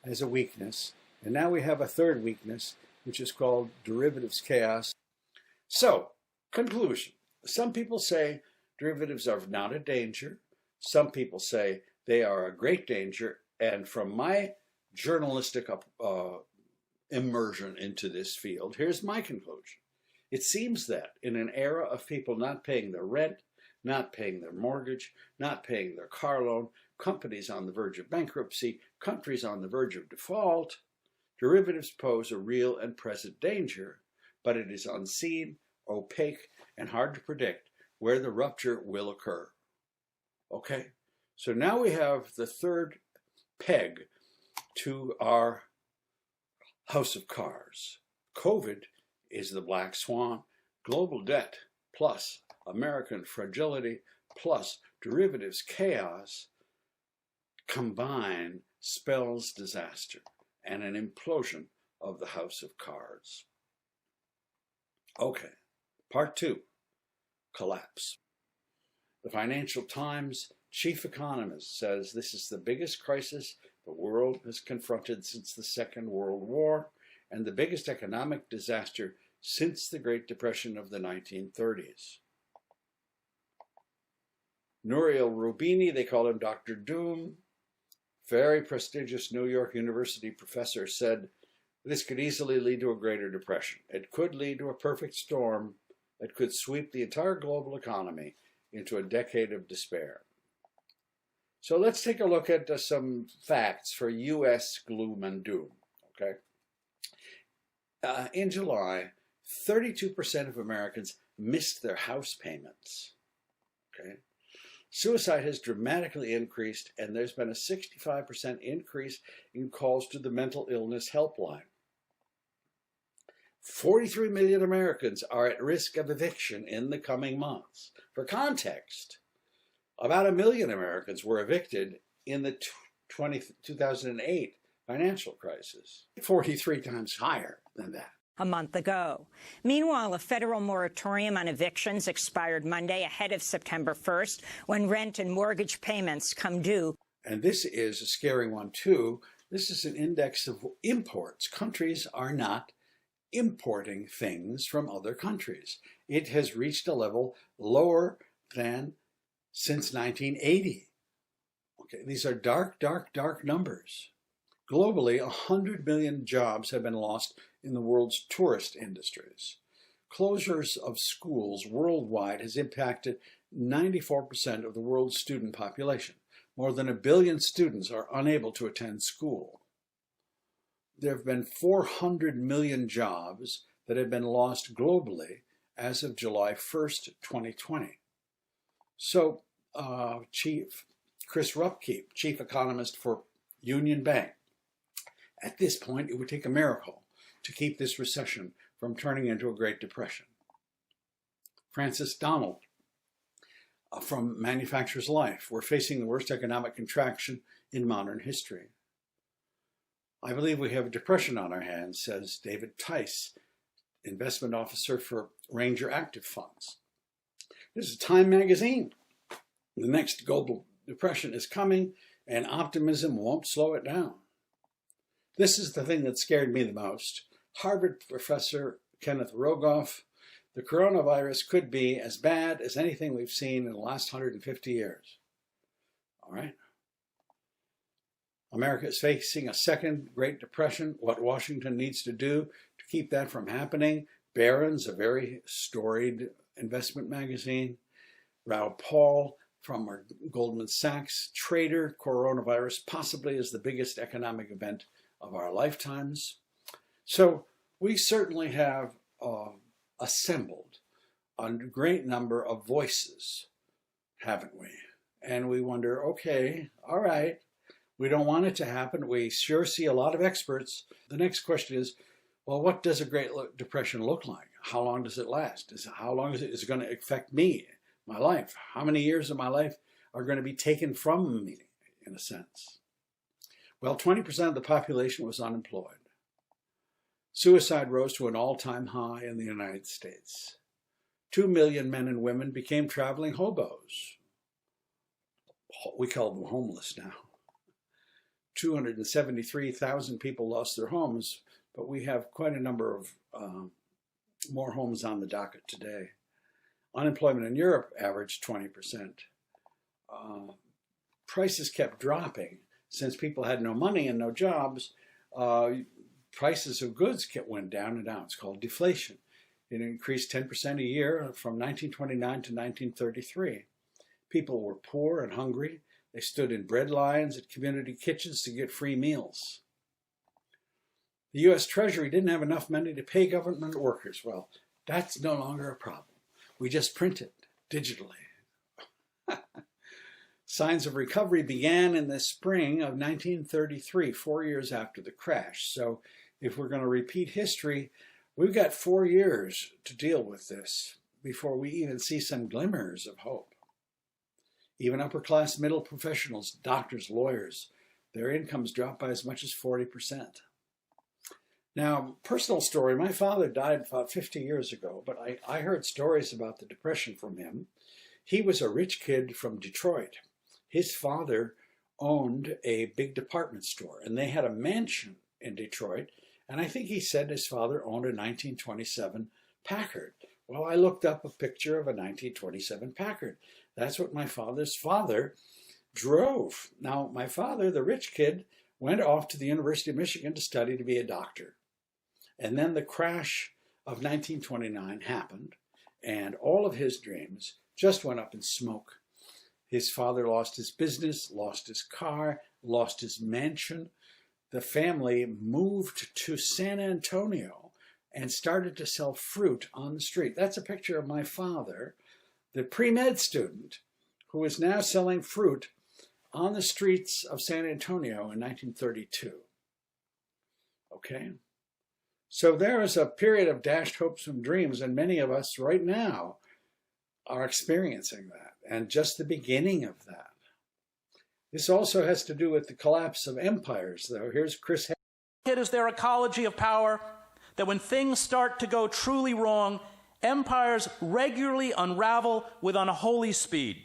as a weakness. And now we have a third weakness, which is called derivatives chaos. So, conclusion. Some people say derivatives are not a danger. Some people say they are a great danger. And from my journalistic immersion into this field, here's my conclusion. It seems that in an era of people not paying their rent, not paying their mortgage, not paying their car loan, companies on the verge of bankruptcy, countries on the verge of default, derivatives pose a real and present danger, but it is unseen, opaque, and hard to predict where the rupture will occur. Okay, so now we have the third peg to our house of cards. COVID is the black swan. Global debt plus American fragility plus derivatives chaos combined spells disaster and an implosion of the house of cards. Okay, part 2, collapse. The Financial Times chief economist says this is the biggest crisis the world has confronted since the Second World War and the biggest economic disaster since the Great Depression of the 1930s. Nouriel Roubini, they call him Dr. Doom, very prestigious New York University professor, said this could easily lead to a greater depression. It could lead to a perfect storm that could sweep the entire global economy into a decade of despair. So let's take a look at some facts for U.S. gloom and doom. Okay. In July, 32% of Americans missed their house payments. Okay. Suicide has dramatically increased, and there's been a 65% increase in calls to the mental illness helpline. 43 million Americans are at risk of eviction in the coming months. For context, about 1 million Americans were evicted in the 2008 financial crisis, 43 times higher than that. A month ago. Meanwhile, a federal moratorium on evictions expired Monday ahead of September 1st, when rent and mortgage payments come due. And this is a scary one, too. This is an index of imports. Countries are not importing things from other countries. It has reached a level lower than since 1980. Okay, these are dark, dark, dark numbers. Globally, 100 million jobs have been lost in the world's tourist industries. Closures of schools worldwide has impacted 94% of the world's student population. More than 1 billion students are unable to attend school. There have been 400 million jobs that have been lost globally as of July 1st, 2020. So, Chief Chris Rupke, chief economist for Union Bank, at this point, it would take a miracle to keep this recession from turning into a Great Depression. Francis Donald from Manufacturer's Life, we're facing the worst economic contraction in modern history. I believe we have a depression on our hands, says David Tice, investment officer for Ranger Active Funds. This is Time magazine. The next global depression is coming, and optimism won't slow it down. This is the thing that scared me the most. Harvard professor Kenneth Rogoff, the coronavirus could be as bad as anything we've seen in the last 150 years. All right. America is facing a second Great Depression. What Washington needs to do to keep that from happening. Barron's, a very storied investment magazine. Raoul Paul from our Goldman Sachs trader, coronavirus possibly is the biggest economic event of our lifetimes. So we certainly have assembled a great number of voices, haven't we? And we wonder, okay, all right, we don't want it to happen. We sure see a lot of experts. The next question is, well, what does a Great Depression look like? How long does it last? How long is it going to affect me, my life? How many years of my life are going to be taken from me, in a sense? Well, 20% of the population was unemployed. Suicide rose to an all-time high in the United States. 2 million men and women became traveling hobos. We call them homeless now. 273,000 people lost their homes, but we have quite a number of more homes on the docket today. Unemployment in Europe averaged 20%. Prices kept dropping. Since people had no money and no jobs, prices of goods went down and down. It's called deflation. It increased 10% a year from 1929 to 1933. People were poor and hungry. They stood in bread lines at community kitchens to get free meals. The U.S. Treasury didn't have enough money to pay government workers. Well, that's no longer a problem. We just print it digitally. Signs of recovery began in the spring of 1933, 4 years after the crash. So if we're going to repeat history, we've got 4 years to deal with this before we even see some glimmers of hope. Even upper-class middle professionals, doctors, lawyers, their incomes dropped by as much as 40%. Now, personal story, my father died about 50 years ago, but I heard stories about the Depression from him. He was a rich kid from Detroit. His father owned a big department store, and they had a mansion in Detroit, and I think he said his father owned a 1927 Packard. Well, I looked up a picture of a 1927 Packard. That's what my father's father drove. Now, my father, the rich kid, went off to the University of Michigan to study to be a doctor. And then the crash of 1929 happened, and all of his dreams just went up in smoke. His father lost his business, lost his car, lost his mansion. The family moved to San Antonio and started to sell fruit on the street. That's a picture of my father, the pre-med student, who is now selling fruit on the streets of San Antonio in 1932. Okay? So there is a period of dashed hopes and dreams, and many of us right now are experiencing that, and just the beginning of that. This also has to do with the collapse of empires, though. Here's Chris. Is their ecology of power that when things start to go truly wrong, empires regularly unravel with unholy speed.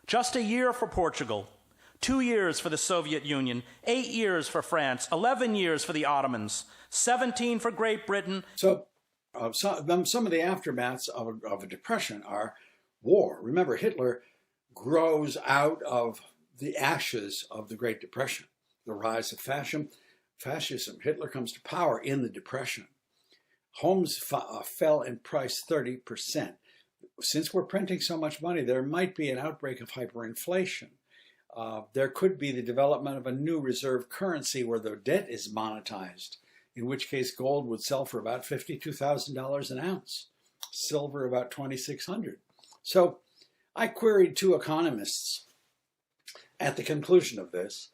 Just a year for Portugal, 2 years for the Soviet Union, 8 years for France, 11 years for the Ottomans, 17 for Great Britain. So some of the aftermaths of a depression are war. Remember, Hitler grows out of the ashes of the Great Depression, the rise of fascism. Hitler comes to power in the Depression. Homes fell in price 30%. Since we're printing so much money, there might be an outbreak of hyperinflation. There could be the development of a new reserve currency where the debt is monetized, in which case gold would sell for about $52,000 an ounce, silver about $2,600. So I queried 2 economists at the conclusion of this,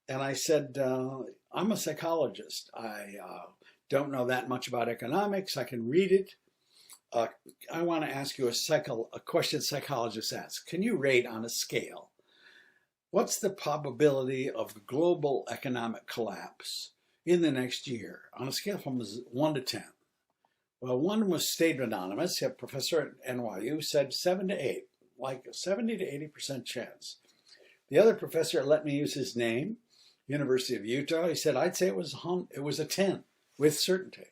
and I said, I'm a psychologist. I don't know that much about economics. I can read it. I want to ask you a question psychologists ask. Can you rate on a scale? What's the probability of global economic collapse in the next year on a scale from 1 to 10? Well, one was stayed anonymous. A professor at NYU said 7 to 8, like a 70 to 80% chance. The other professor let me use his name, University of Utah. He said, I'd say it was a 10 with certainty.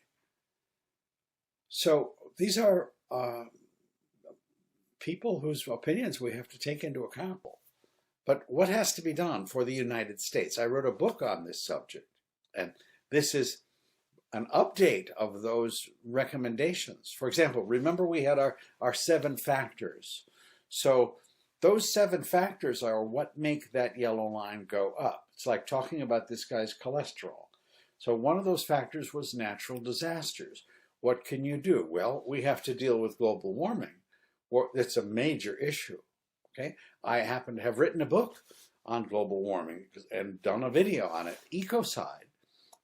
So these are people whose opinions we have to take into account. But what has to be done for the United States? I wrote a book on this subject, and this is an update of those recommendations. For example, remember we had our 7 factors. So those 7 factors are what make that yellow line go up. It's like talking about this guy's cholesterol. So one of those factors was natural disasters. What can you do? Well, we have to deal with global warming. It's a major issue. Okay, I happen to have written a book on global warming and done a video on it, Ecocide.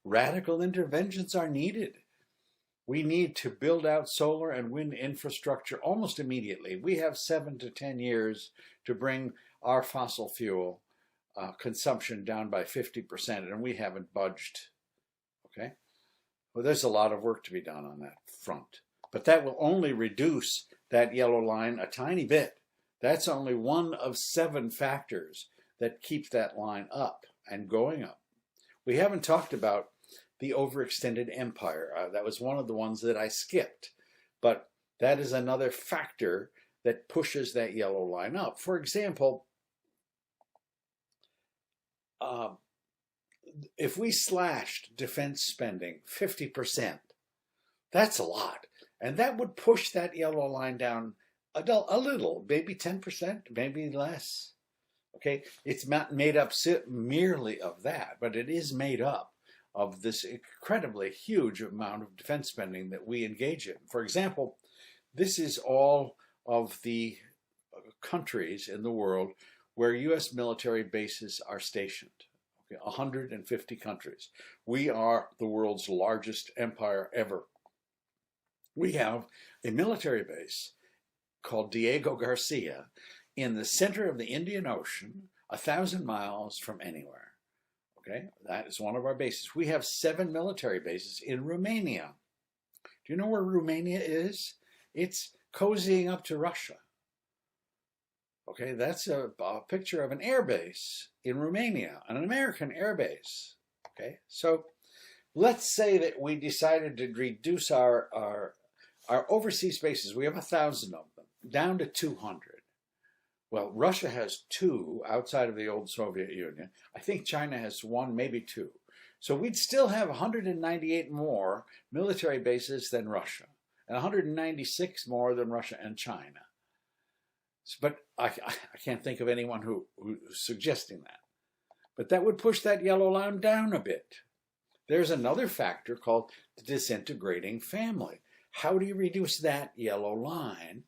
Radical interventions are needed. We need to build out solar and wind infrastructure almost immediately. We have 7 to 10 years to bring our fossil fuel consumption down by 50%, and we haven't budged. Okay, well, there's a lot of work to be done on that front, but that will only reduce that yellow line a tiny bit. That's only one of 7 factors that keep that line up and going up. We haven't talked about the overextended empire. That was one of the ones that I skipped. But that is another factor that pushes that yellow line up. For example, if we slashed defense spending 50%, that's a lot. And that would push that yellow line down a little, maybe 10%, maybe less. Okay, it's not made up merely of that, but it is made up of this incredibly huge amount of defense spending that we engage in. For example, this is all of the countries in the world where U.S. military bases are stationed. Okay, 150 countries. We are the world's largest empire ever. We have a military base called Diego Garcia in the center of the Indian Ocean, 1,000 miles from anywhere. Okay, that is one of our bases. We have 7 military bases in Romania. Do you know where Romania is? It's cozying up to Russia. Okay, that's a picture of an air base in Romania, an American air base. Okay, so let's say that we decided to reduce our overseas bases. We have 1,000 of them, down to 200. Well, Russia has 2 outside of the old Soviet Union. I think China has 1, maybe 2. So we'd still have 198 more military bases than Russia, and 196 more than Russia and China. But I can't think of anyone who's suggesting that. But that would push that yellow line down a bit. There's another factor called the disintegrating family. How do you reduce that yellow line?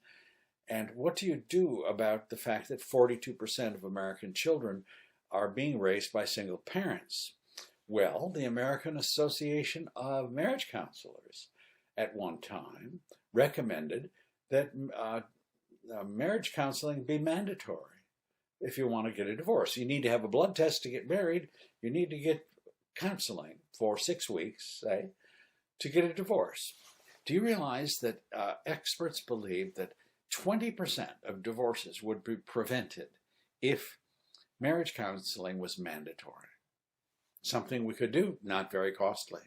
And what do you do about the fact that 42% of American children are being raised by single parents? Well, the American Association of Marriage Counselors at one time recommended that marriage counseling be mandatory if you want to get a divorce. You need to have a blood test to get married. You need to get counseling for 6 weeks, say, to get a divorce. Do you realize that experts believe that 20% of divorces would be prevented if marriage counseling was mandatory? Something we could do, not very costly.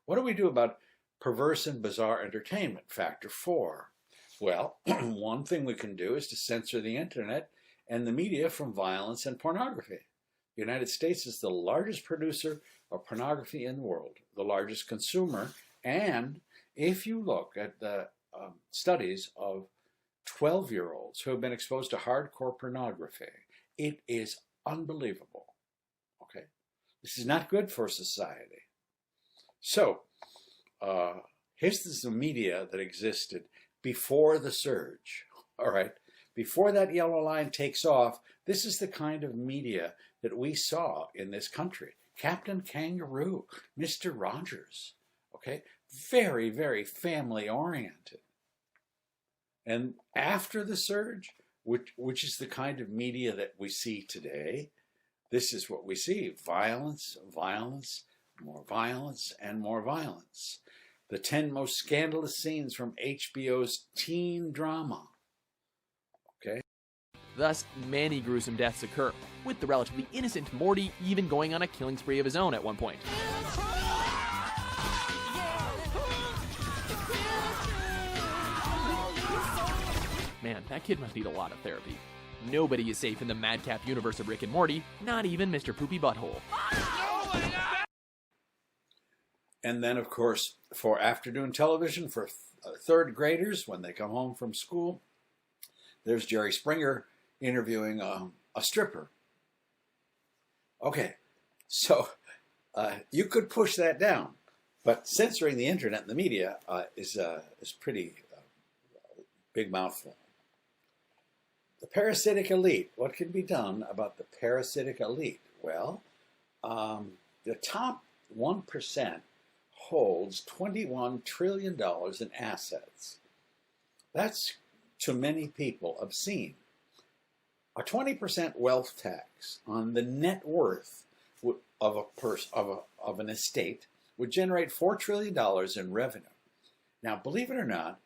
What do we do about perverse and bizarre entertainment, factor 4? Well, one thing we can do is to censor the internet and the media from violence and pornography. The United States is the largest producer of pornography in the world, the largest consumer, and if you look at the studies of 12-year-olds who have been exposed to hardcore pornography, it is unbelievable. Okay, this is not good for society. So, here's the media that existed before the surge. All right, before that yellow line takes off, this is the kind of media that we saw in this country. Captain Kangaroo, Mr. Rogers. Okay, very, very family-oriented. And after the surge, which is the kind of media that we see today, this is what we see: violence, violence, more violence, and more violence. The 10 most scandalous scenes from HBO's teen drama. Okay. Thus, many gruesome deaths occur, with the relatively innocent Morty even going on a killing spree of his own at one point. Man, that kid must need a lot of therapy. Nobody is safe in the madcap universe of Rick and Morty, not even Mr. Poopy Butthole. And then, of course, for afternoon television for third graders when they come home from school, there's Jerry Springer interviewing a stripper. Okay, so you could push that down, but censoring the internet and the media is pretty big mouthful. The parasitic elite. What can be done about the parasitic elite? Well, the top 1% holds $21 trillion in assets. That's, to many people, obscene. A 20% wealth tax on the net worth of an estate would generate $4 trillion in revenue. Now, believe it or not,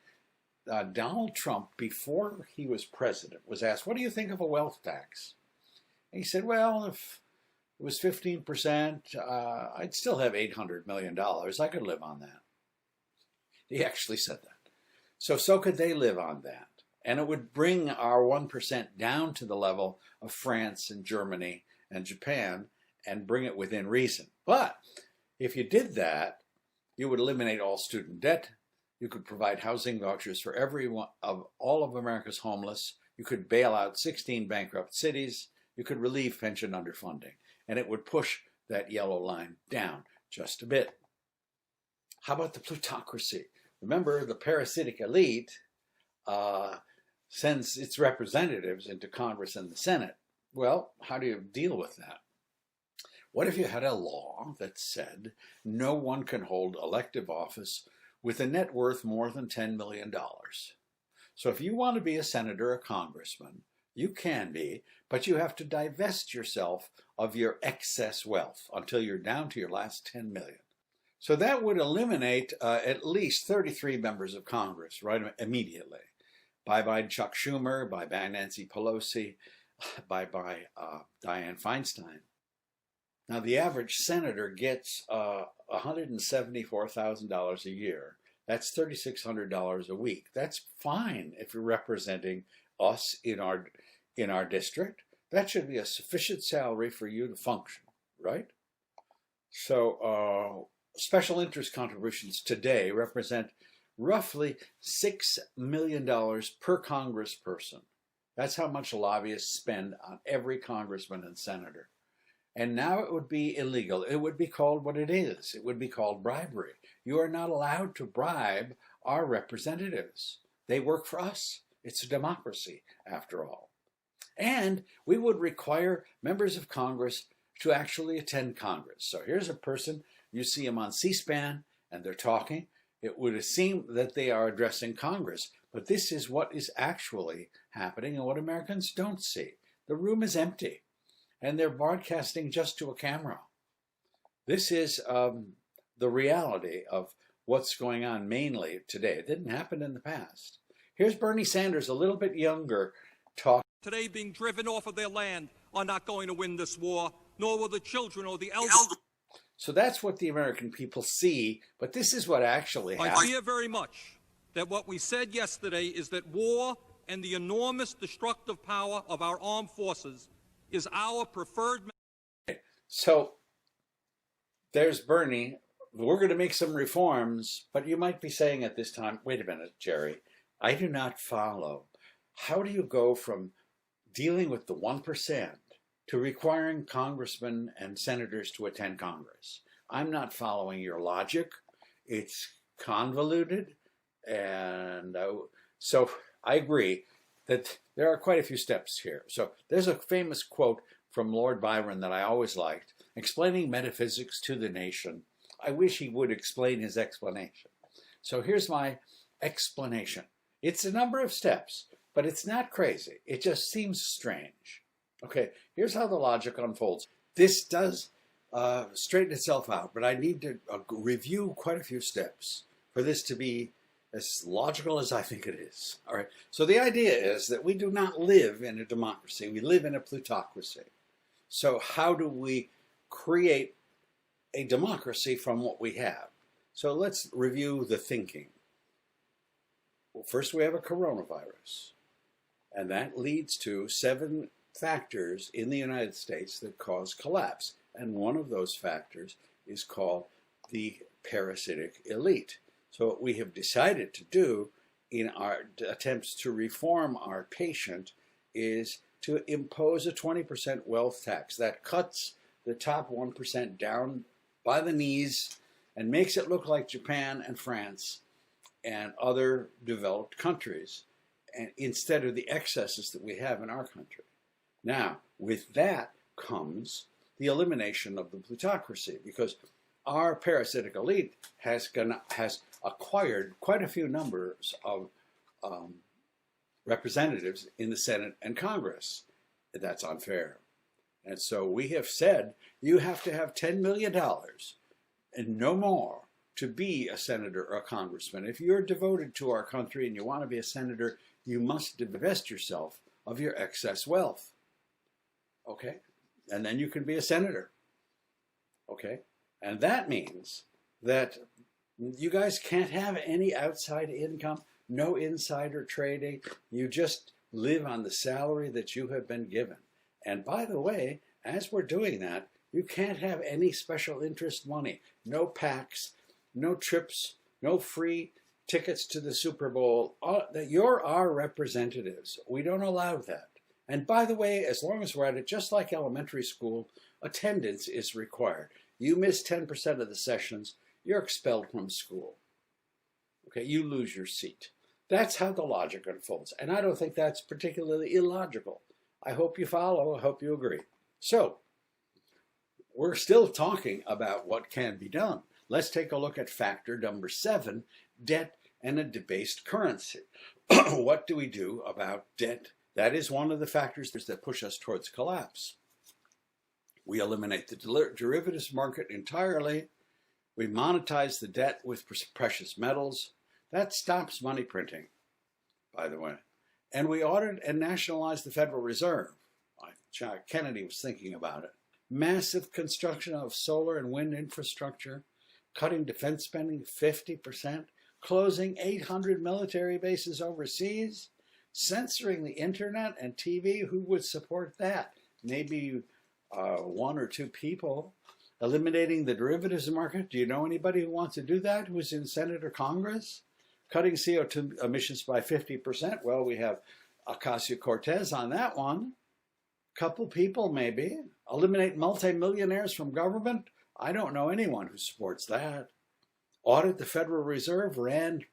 Donald Trump, before he was president, was asked, what do you think of a wealth tax? And he said, well, if it was 15%, I'd still have $800 million. I could live on that. He actually said that. So could they live on that. And it would bring our 1% down to the level of France and Germany and Japan and bring it within reason. But if you did that, you would eliminate all student debt. You could provide housing vouchers for every one of all of America's homeless. You could bail out 16 bankrupt cities. You could relieve pension underfunding, and it would push that yellow line down just a bit. How about the plutocracy? Remember, the parasitic elite sends its representatives into Congress and the Senate. Well, how do you deal with that? What if you had a law that said no one can hold elective office with a net worth more than $10 million? So if you want to be a senator or congressman, you can be, but you have to divest yourself of your excess wealth until you're down to your last 10 million. So that would eliminate at least 33 members of Congress right immediately. Bye-bye Chuck Schumer, bye-bye Nancy Pelosi, bye-bye Dianne Feinstein. Now, the average senator gets $174,000 a year. That's $3,600 a week. That's fine if you're representing us in our district. That should be a sufficient salary for you to function, right? So special interest contributions today represent roughly $6 million per congressperson. That's how much lobbyists spend on every congressman and senator. And now it would be illegal. It would be called what it is. It would be called bribery. You are not allowed to bribe our representatives. They work for us. It's a democracy, after all. And we would require members of Congress to actually attend Congress. So here's a person, you see them on C-SPAN, and they're talking. It would seem that they are addressing Congress, but this is what is actually happening and what Americans don't see. The room is empty, and they're broadcasting just to a camera. This is the reality of what's going on mainly today. It didn't happen in the past. Here's Bernie Sanders, a little bit younger, talking. Today being driven off of their land are not going to win this war, nor will the children or the elders. So that's what the American people see, but this is what actually happened. I fear very much that what we said yesterday is that war and the enormous destructive power of our armed forces is our preferred. So there's Bernie. We're going to make some reforms, but you might be saying at this time, wait a minute, Jerry, I do not follow. How do you go from dealing with the 1% to requiring congressmen and senators to attend Congress? I'm not following your logic. It's convoluted. And so I agree that there are quite a few steps here. So there's a famous quote from Lord Byron that I always liked, explaining metaphysics to the nation. I wish he would explain his explanation. So here's my explanation. It's a number of steps, but it's not crazy. It just seems strange. Okay, here's how the logic unfolds. This does straighten itself out, but I need to review quite a few steps for this to be as logical as I think it is. All right, so the idea is that we do not live in a democracy. We live in a plutocracy. So how do we create a democracy from what we have? So let's review the thinking. Well, first we have a coronavirus, and that leads to 7 factors in the United States that cause collapse. And one of those factors is called the parasitic elite. So what we have decided to do in our attempts to reform our patient is to impose a 20% wealth tax that cuts the top 1% down by the knees and makes it look like Japan and France and other developed countries, and instead of the excesses that we have in our country. Now, with that comes the elimination of the plutocracy, because our parasitic elite has acquired quite a few numbers of representatives in the Senate and Congress. That's unfair. And so we have said you have to have $10 million and no more to be a senator or a congressman. If you're devoted to our country and you want to be a senator, you must divest yourself of your excess wealth. Okay? And then you can be a senator. Okay? And that means that you guys can't have any outside income, no insider trading. You just live on the salary that you have been given. And by the way, as we're doing that, you can't have any special interest money, no PACs, no trips, no free tickets to the Super Bowl, that you're our representatives. We don't allow that. And by the way, as long as we're at it, just like elementary school, attendance is required. You miss 10% of the sessions, you're expelled from school. Okay, you lose your seat. That's how the logic unfolds. And I don't think that's particularly illogical. I hope you follow. I hope you agree. So, we're still talking about what can be done. Let's take a look at factor number 7, debt and a debased currency. What do we do about debt? That is one of the factors that push us towards collapse. We eliminate the derivatives market entirely. We monetize the debt with precious metals. That stops money printing, by the way. And we audit and nationalize the Federal Reserve. Kennedy was thinking about it. Massive construction of solar and wind infrastructure, cutting defense spending 50%, closing 800 military bases overseas, censoring the internet and TV. Who would support that? Maybe one or two people. Eliminating the derivatives market. Do you know anybody who wants to do that, who's in Senate or Congress? Cutting CO2 emissions by 50%. Well, we have Ocasio-Cortez on that one. Couple people, maybe. Eliminate multimillionaires from government. I don't know anyone who supports that. Audit the Federal Reserve. Rand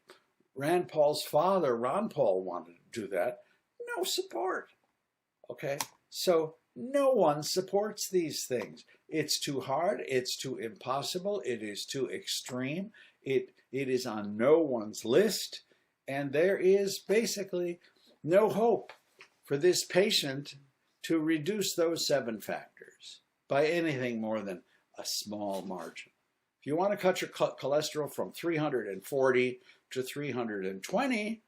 Paul's father, Ron Paul, wanted to do that. No support. Okay, so no one supports these things. It's too hard. It's too impossible. It is too extreme. It is on no one's list. And there is basically no hope for this patient to reduce those 7 factors by anything more than a small margin. If you want to cut your cholesterol from 340 to 320,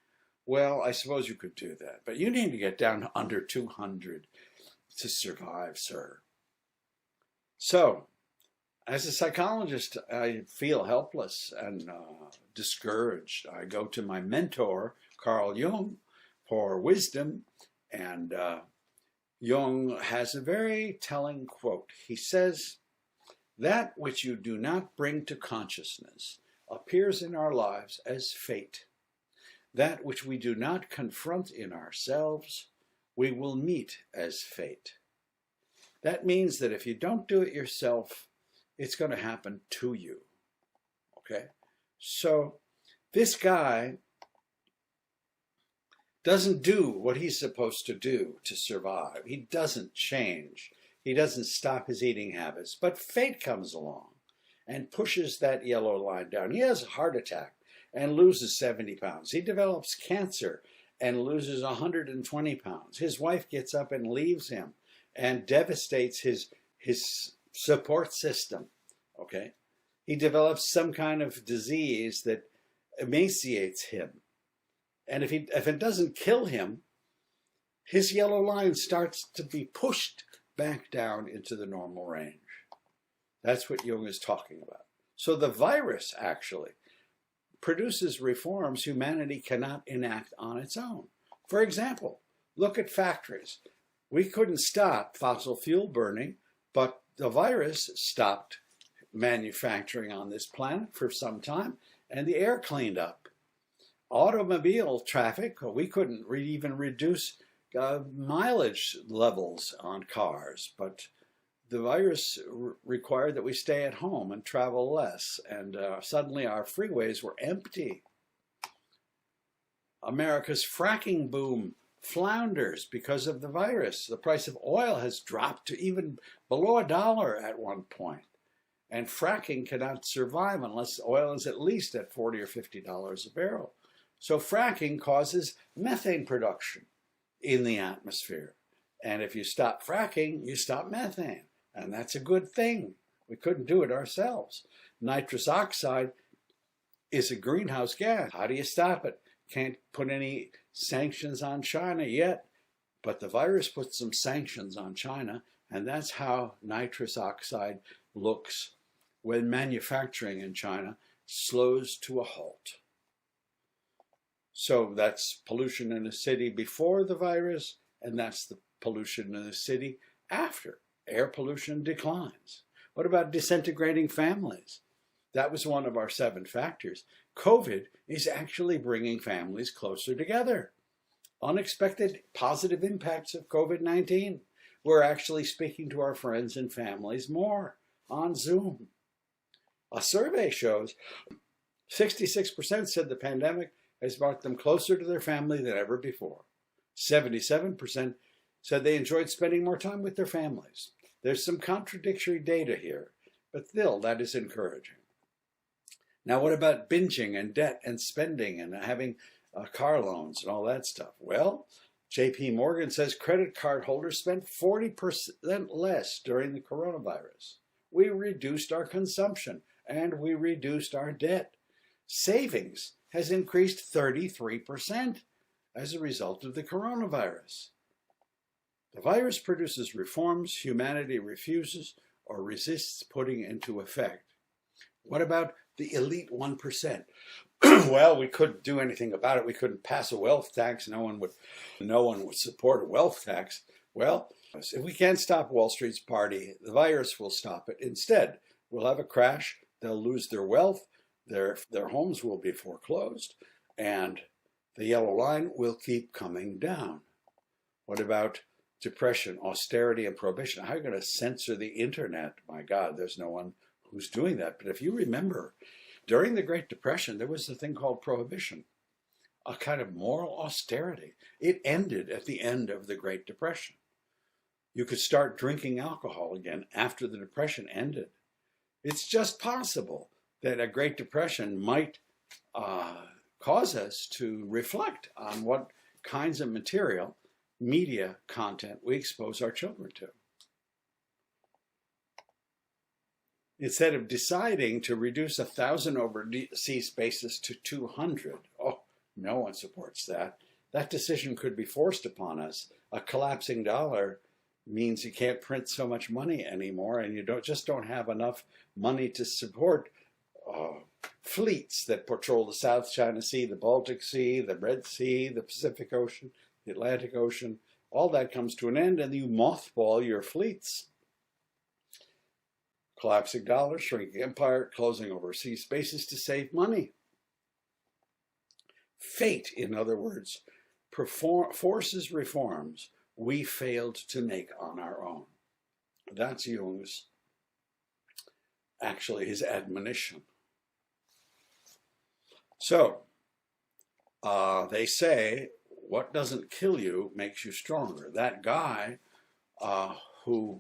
well, I suppose you could do that. But you need to get down to under 200 to survive, sir. So, as a psychologist, I feel helpless and discouraged. I go to my mentor, Carl Jung, for wisdom, and Jung has a very telling quote. He says, "That which you do not bring to consciousness appears in our lives as fate. That which we do not confront in ourselves, we will meet as fate." That means that if you don't do it yourself, it's going to happen to you. Okay? So this guy doesn't do what he's supposed to do to survive. He doesn't change. He doesn't stop his eating habits. But fate comes along and pushes that yellow line down. He has a heart attack and loses 70 pounds. He develops cancer and loses 120 pounds. His wife gets up and leaves him and devastates his support system. Okay? He develops some kind of disease that emaciates him. And if it doesn't kill him, his yellow line starts to be pushed back down into the normal range. That's what Jung is talking about. So the virus actually produces reforms humanity cannot enact on its own. For example, look at factories. We couldn't stop fossil fuel burning, but the virus stopped manufacturing on this planet for some time, and the air cleaned up. Automobile traffic, we couldn't even reduce mileage levels on cars, but the virus required that we stay at home and travel less, and suddenly our freeways were empty. America's fracking boom flounders because of the virus. The price of oil has dropped to even below $1 at one point. And fracking cannot survive unless oil is at least at $40 or $50 a barrel. So fracking causes methane production in the atmosphere. And if you stop fracking, you stop methane. And that's a good thing. We couldn't do it ourselves. Nitrous oxide is a greenhouse gas. How do you stop it? Can't put any sanctions on China yet. But the virus put some sanctions on China. And that's how nitrous oxide looks when manufacturing in China slows to a halt. So that's pollution in a city before the virus, and that's the pollution in the city after. Air pollution declines. What about disintegrating families? That was one of our 7 factors. COVID is actually bringing families closer together. Unexpected positive impacts of COVID-19. We're actually speaking to our friends and families more on Zoom. A survey shows 66% said the pandemic has brought them closer to their family than ever before. 77% said they enjoyed spending more time with their families. There's some contradictory data here, but still, that is encouraging. Now, what about binging and debt and spending and having car loans and all that stuff? Well, JP Morgan says credit card holders spent 40% less during the coronavirus. We reduced our consumption and we reduced our debt. Savings has increased 33% as a result of the coronavirus. The virus produces reforms humanity refuses or resists putting into effect. What about the elite 1%? Well, we couldn't do anything about it. We couldn't pass a wealth tax. No one would support a wealth tax. Well, if we can't stop Wall Street's party, the virus will stop it. Instead, we'll have a crash. They'll lose their wealth. Their homes will be foreclosed, and the yellow line will keep coming down. What about depression, austerity, and prohibition? How are you going to censor the internet? My God, there's no one who's doing that. But if you remember, during the Great Depression, there was a thing called prohibition, a kind of moral austerity. It ended at the end of the Great Depression. You could start drinking alcohol again after the Depression ended. It's just possible that a Great Depression might cause us to reflect on what kinds of material, media content we expose our children to. Instead of deciding to reduce 1,000 overseas spaces to 200, oh, no one supports that. That decision could be forced upon us. A collapsing dollar means you can't print so much money anymore, and you just don't have enough money to support fleets that patrol the South China Sea, the Baltic Sea, the Red Sea, the Pacific Ocean, the Atlantic Ocean. All that comes to an end, and you mothball your fleets. Collapsing dollar, shrinking empire, closing overseas bases to save money. Fate, in other words, forces reforms we failed to make on our own. That's Jung's, actually his admonition. So, they say, what doesn't kill you makes you stronger. That guy who,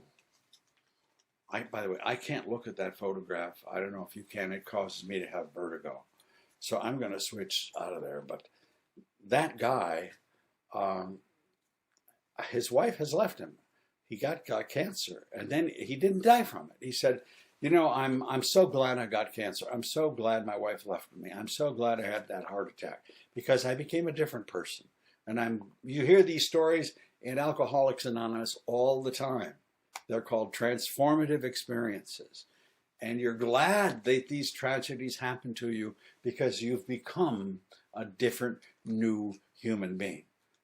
by the way, I can't look at that photograph. I don't know if you can. It causes me to have vertigo. So I'm going to switch out of there. But that guy, his wife has left him. He got cancer, and then he didn't die from it. He said, you know, I'm so glad I got cancer. I'm so glad my wife left me. I'm so glad I had that heart attack because I became a different person. And you hear these stories in Alcoholics Anonymous all the time. They're called transformative experiences. And you're glad that these tragedies happen to you because you've become a different, new human being.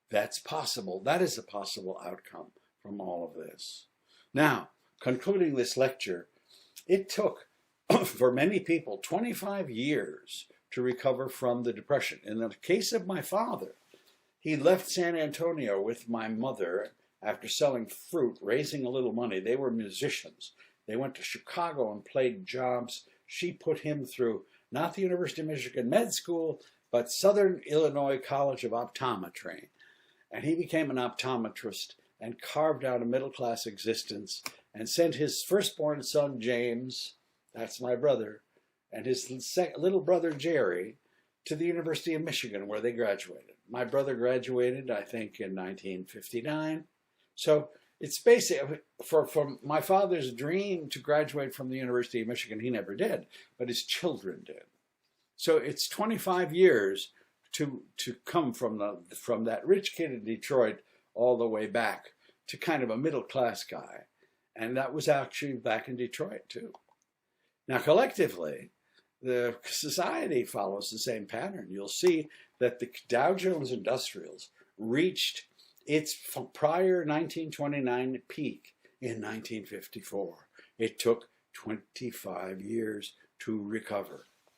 That's possible. That is a possible outcome from all of this. Now, concluding this lecture, it took, for many people, 25 years to recover from the depression. In the case of my father, he left San Antonio with my mother after selling fruit, raising a little money. They were musicians. They went to Chicago and played jobs. She put him through, not the University of Michigan Med School, but Southern Illinois College of Optometry. And he became an optometrist and carved out a middle-class existence and sent his firstborn son, James, that's my brother, and his little brother, Jerry, to the University of Michigan, where they graduated. My brother graduated, I think, in 1959. So it's basically, for my father's dream to graduate from the University of Michigan, he never did, but his children did. So it's 25 years to come from that rich kid in Detroit all the way back to kind of a middle-class guy. And that was actually back in Detroit, too. Now, collectively, the society follows the same pattern. You'll see that the Dow Jones Industrials reached its prior 1929 peak in 1954. It took 25 years to recover.